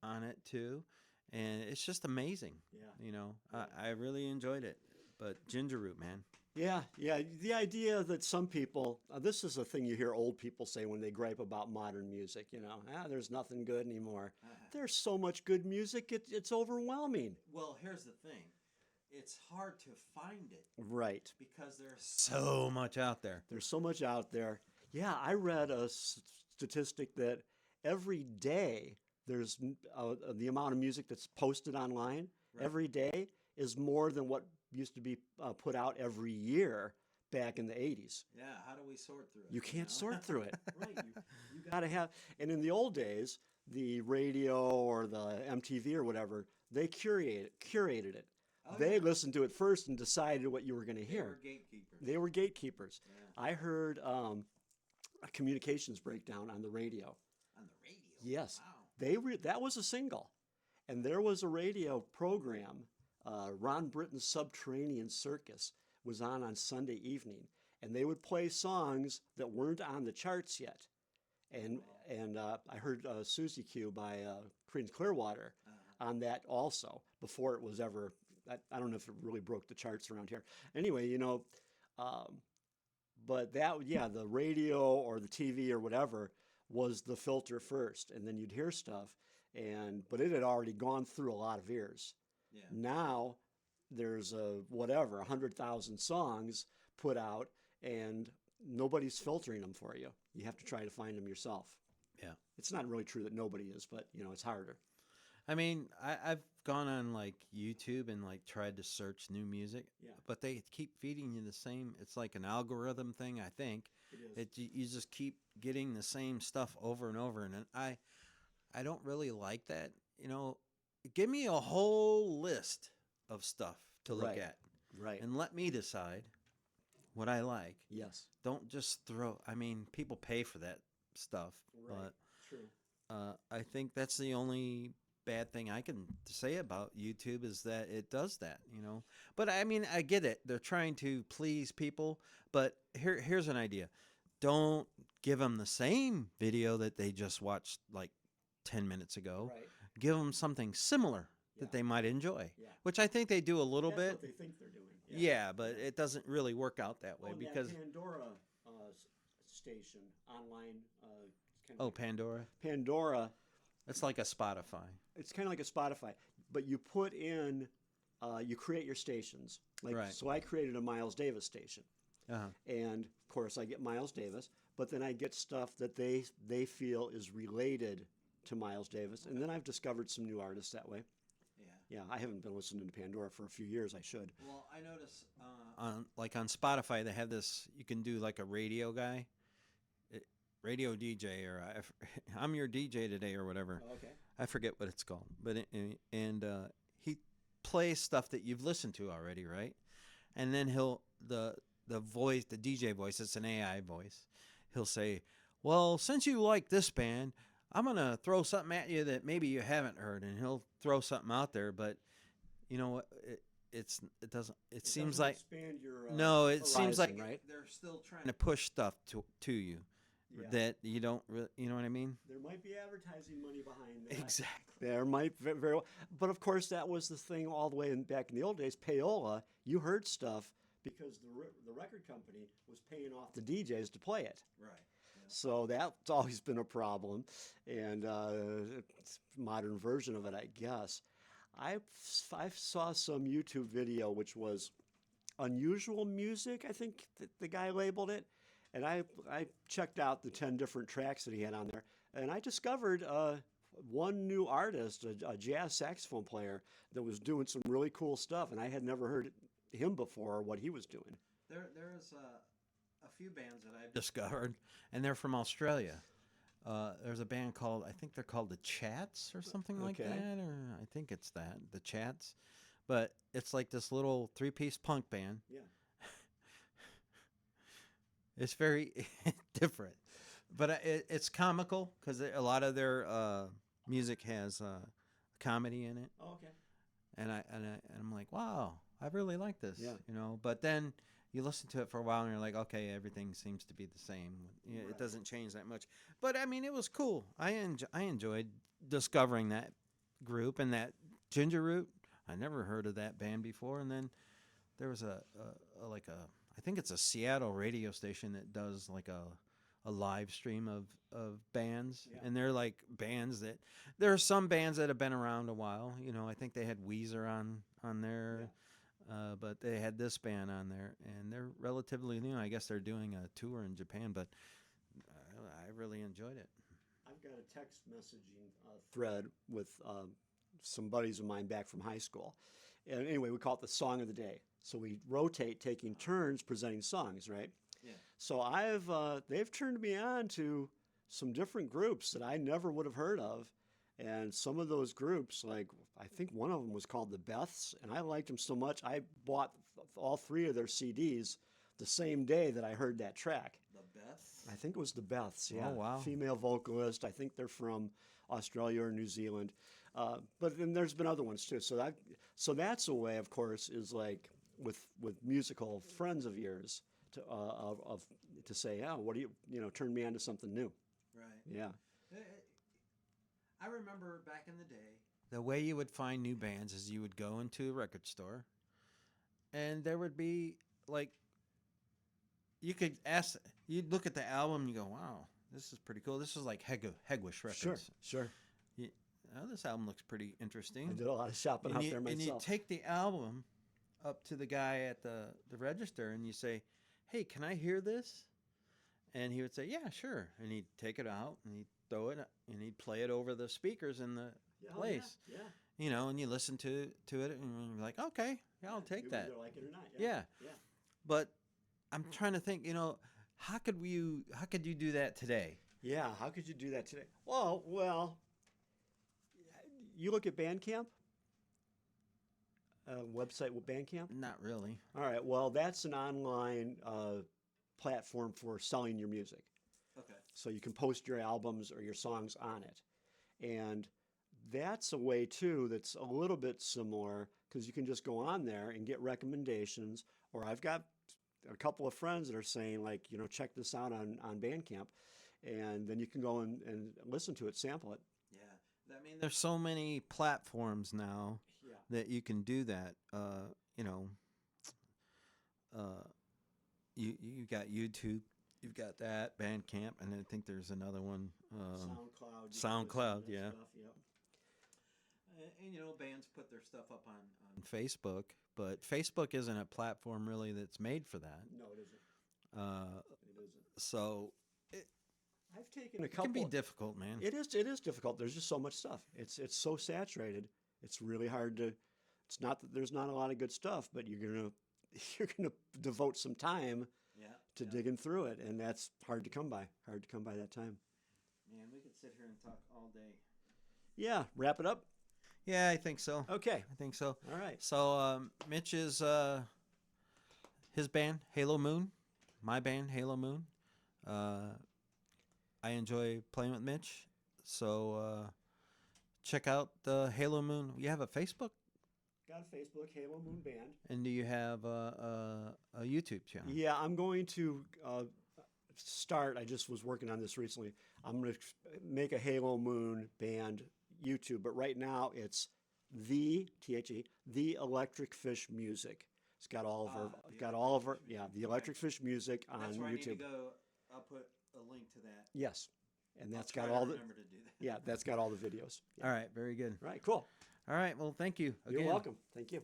on it too. And it's just amazing. Yeah. I really enjoyed it. But Ginger Root, man. Yeah, yeah. The idea that some people, this is a thing you hear old people say when they gripe about modern music, you know, there's nothing good anymore. There's so much good music, it's overwhelming. Well, here's the thing. It's hard to find it. Right. Because there's so much out there. There's so much out there. Yeah, I read a statistic that every day there's the amount of music that's posted online every day is more than what used to be put out every year back in the 80s. Yeah, how do we sort through it? You can't sort through it. Right. You got to have, and in the old days, the radio or the MTV or whatever, they curated it. They listened to it first and decided what you were going to hear. They were gatekeepers. Yeah. I heard a communications breakdown on the radio. On the radio? Yes. Wow. That was a single. And there was a radio program, Ron Britton's Subterranean Circus was on Sunday evening. And they would play songs that weren't on the charts yet. And I heard Susie Q by Creedence Clearwater on that also before it was ever... I don't know if it really broke the charts around here. Anyway, you know, but the radio or the TV or whatever was the filter first, and then you'd hear stuff, but it had already gone through a lot of ears. Yeah. Now there's 100,000 songs put out, and nobody's filtering them for you. You have to try to find them yourself. Yeah, it's not really true that nobody is, but you know, it's harder. I mean, I've gone on like YouTube and like tried to search new music, but they keep feeding you the same. It's like an algorithm thing, I think. It is. You just keep getting the same stuff over and over, and I don't really like that. You know, give me a whole list of stuff to look at, and let me decide what I like. Yes. Don't just throw. I mean, people pay for that stuff, but true. I think that's the only bad thing I can say about YouTube is that it does that, you know. But I mean, I get it. They're trying to please people, but here's an idea. Don't give them the same video that they just watched like 10 minutes ago. Right. Give them something similar that they might enjoy, which I think they do a little bit. That's what they think they're doing. Yeah, but it doesn't really work out that way because that Pandora station online. Pandora. Pandora. It's like a Spotify. It's kind of like a Spotify, but you put in, you create your stations. So I created a Miles Davis station, and of course I get Miles Davis, but then I get stuff that they feel is related to Miles Davis, and then I've discovered some new artists that way. Yeah, I haven't been listening to Pandora for a few years. I should. Well, I notice on Spotify they have this. You can do like a radio guy. Radio DJ, or I'm your DJ today, or whatever. Oh, okay. I forget what it's called, but he plays stuff that you've listened to already, right? And then the voice, the DJ voice, it's an AI voice. He'll say, "Well, since you like this band, I'm gonna throw something at you that maybe you haven't heard," and he'll throw something out there, but you know what? It seems like expand your no, it horizon, seems like right? they're still trying to push stuff to you. That you don't really, you know what I mean? There might be advertising money behind that. Exactly. There might very well. But of course, that was the thing all the way back in the old days. Payola, you heard stuff because the record company was paying off the DJs to play it. Right. So that's always been a problem, and it's a modern version of it, I guess. I I saw some YouTube video which was unusual music, I think the guy labeled it. And I checked out the 10 different tracks that he had on there. And I discovered one new artist, a jazz saxophone player, that was doing some really cool stuff. And I had never heard him before or what he was doing. There's a few bands that I've discovered, and they're from Australia. There's a band called, I think they're called the Chats or something like Okay. that, or I think it's that, the Chats. But it's like this little three-piece punk band. Yeah. It's very different, but it's comical because a lot of their music has comedy in it, Oh, okay. and I'm like, wow, I really like this, Yeah. you know. But then you listen to it for a while, and you're like, okay, everything seems to be the same. It Right. doesn't change that much. But I mean, it was cool. I enjoyed discovering that group and that Ginger Root. I never heard of that band before, and then there was a like a I think it's a Seattle radio station that does like a live stream of bands, Yeah. and they're like bands that there are some bands that have been around a while. You know, I think they had Weezer on there, but they had this band on there, and they're relatively new. I guess they're doing a tour in Japan, but I really enjoyed it. I've got a text messaging thread with some buddies of mine back from high school. And anyway, we call it the song of the day. So we rotate taking turns presenting songs, right? Yeah. So they've turned me on to some different groups that I never would have heard of. And some of those groups, like I think one of them was called the Beths, and I liked them so much I bought all three of their CDs the same day that I heard that track. The Beths. I think it was the Beths, yeah. Oh, wow. Female vocalist. I think they're from Australia or New Zealand. But then there's been other ones too. So that's a way, of course, is like with musical friends of yours to say, oh, what do turn me on to something new. Right. Yeah. I remember back in the day, the way you would find new bands is you would go into a record store, and there would be like, you'd look at the album, and you go, wow, this is pretty cool. This is like Hegwish Records. Sure. You, oh, this album looks pretty interesting. I did a lot of shopping out there myself. And you take the album up to the guy at the register, and you say, hey, can I hear this? And he would say, yeah, sure. And he'd take it out, and he'd throw it, and he'd play it over the speakers in the place. Yeah. You know, and you listen to it, and you're like, okay, yeah, I'll take that. Either like it or not. Yeah. But I'm trying to think, how could you do that today? Yeah. How could you do that today? Well, you look at Bandcamp, website with Bandcamp. Not really. All right. Well, that's an online platform for selling your music. Okay. So you can post your albums or your songs on it. And that's a way too that's a little bit similar because you can just go on there and get recommendations. Or I've got a couple of friends that are saying like, check this out on Bandcamp. And then you can go and listen to it, sample it. Yeah. I mean, there's so many platforms now that you can do that. You got YouTube, you've got that Bandcamp, and I think there's another one. SoundCloud, yeah. Stuff, yep. And bands put their stuff up on Facebook, but Facebook isn't a platform really that's made for that. No, it isn't. It isn't. So I've taken a it couple. can be difficult, man. It is difficult. There's just so much stuff. It's so saturated. It's really hard to. It's not that there's not a lot of good stuff, but you're gonna devote some time to digging through it, and that's hard to come by. Hard to come by that time. Man, we could sit here and talk all day. Yeah, wrap it up. Yeah, I think so. Okay. I think so. All right. So Mitch is his band Halo Moon, my band Halo Moon. I enjoy playing with Mitch, so check out the Halo Moon. You have a Facebook? Got a Facebook, Halo Moon Band. And do you have a YouTube channel? Yeah, I'm going to start. I just was working on this recently. I'm going to make a Halo Moon Band YouTube, but right now it's the Electric Fish Music. It's got all of our, the Electric Fish Music on That's where YouTube. I need to go I'll put a link to that. Yes, and that's I'll got try to all the remember to do that. yeah, that's got all the videos. Yeah. All right, very good. All right, cool. All right, well, thank you again. You're welcome. Thank you.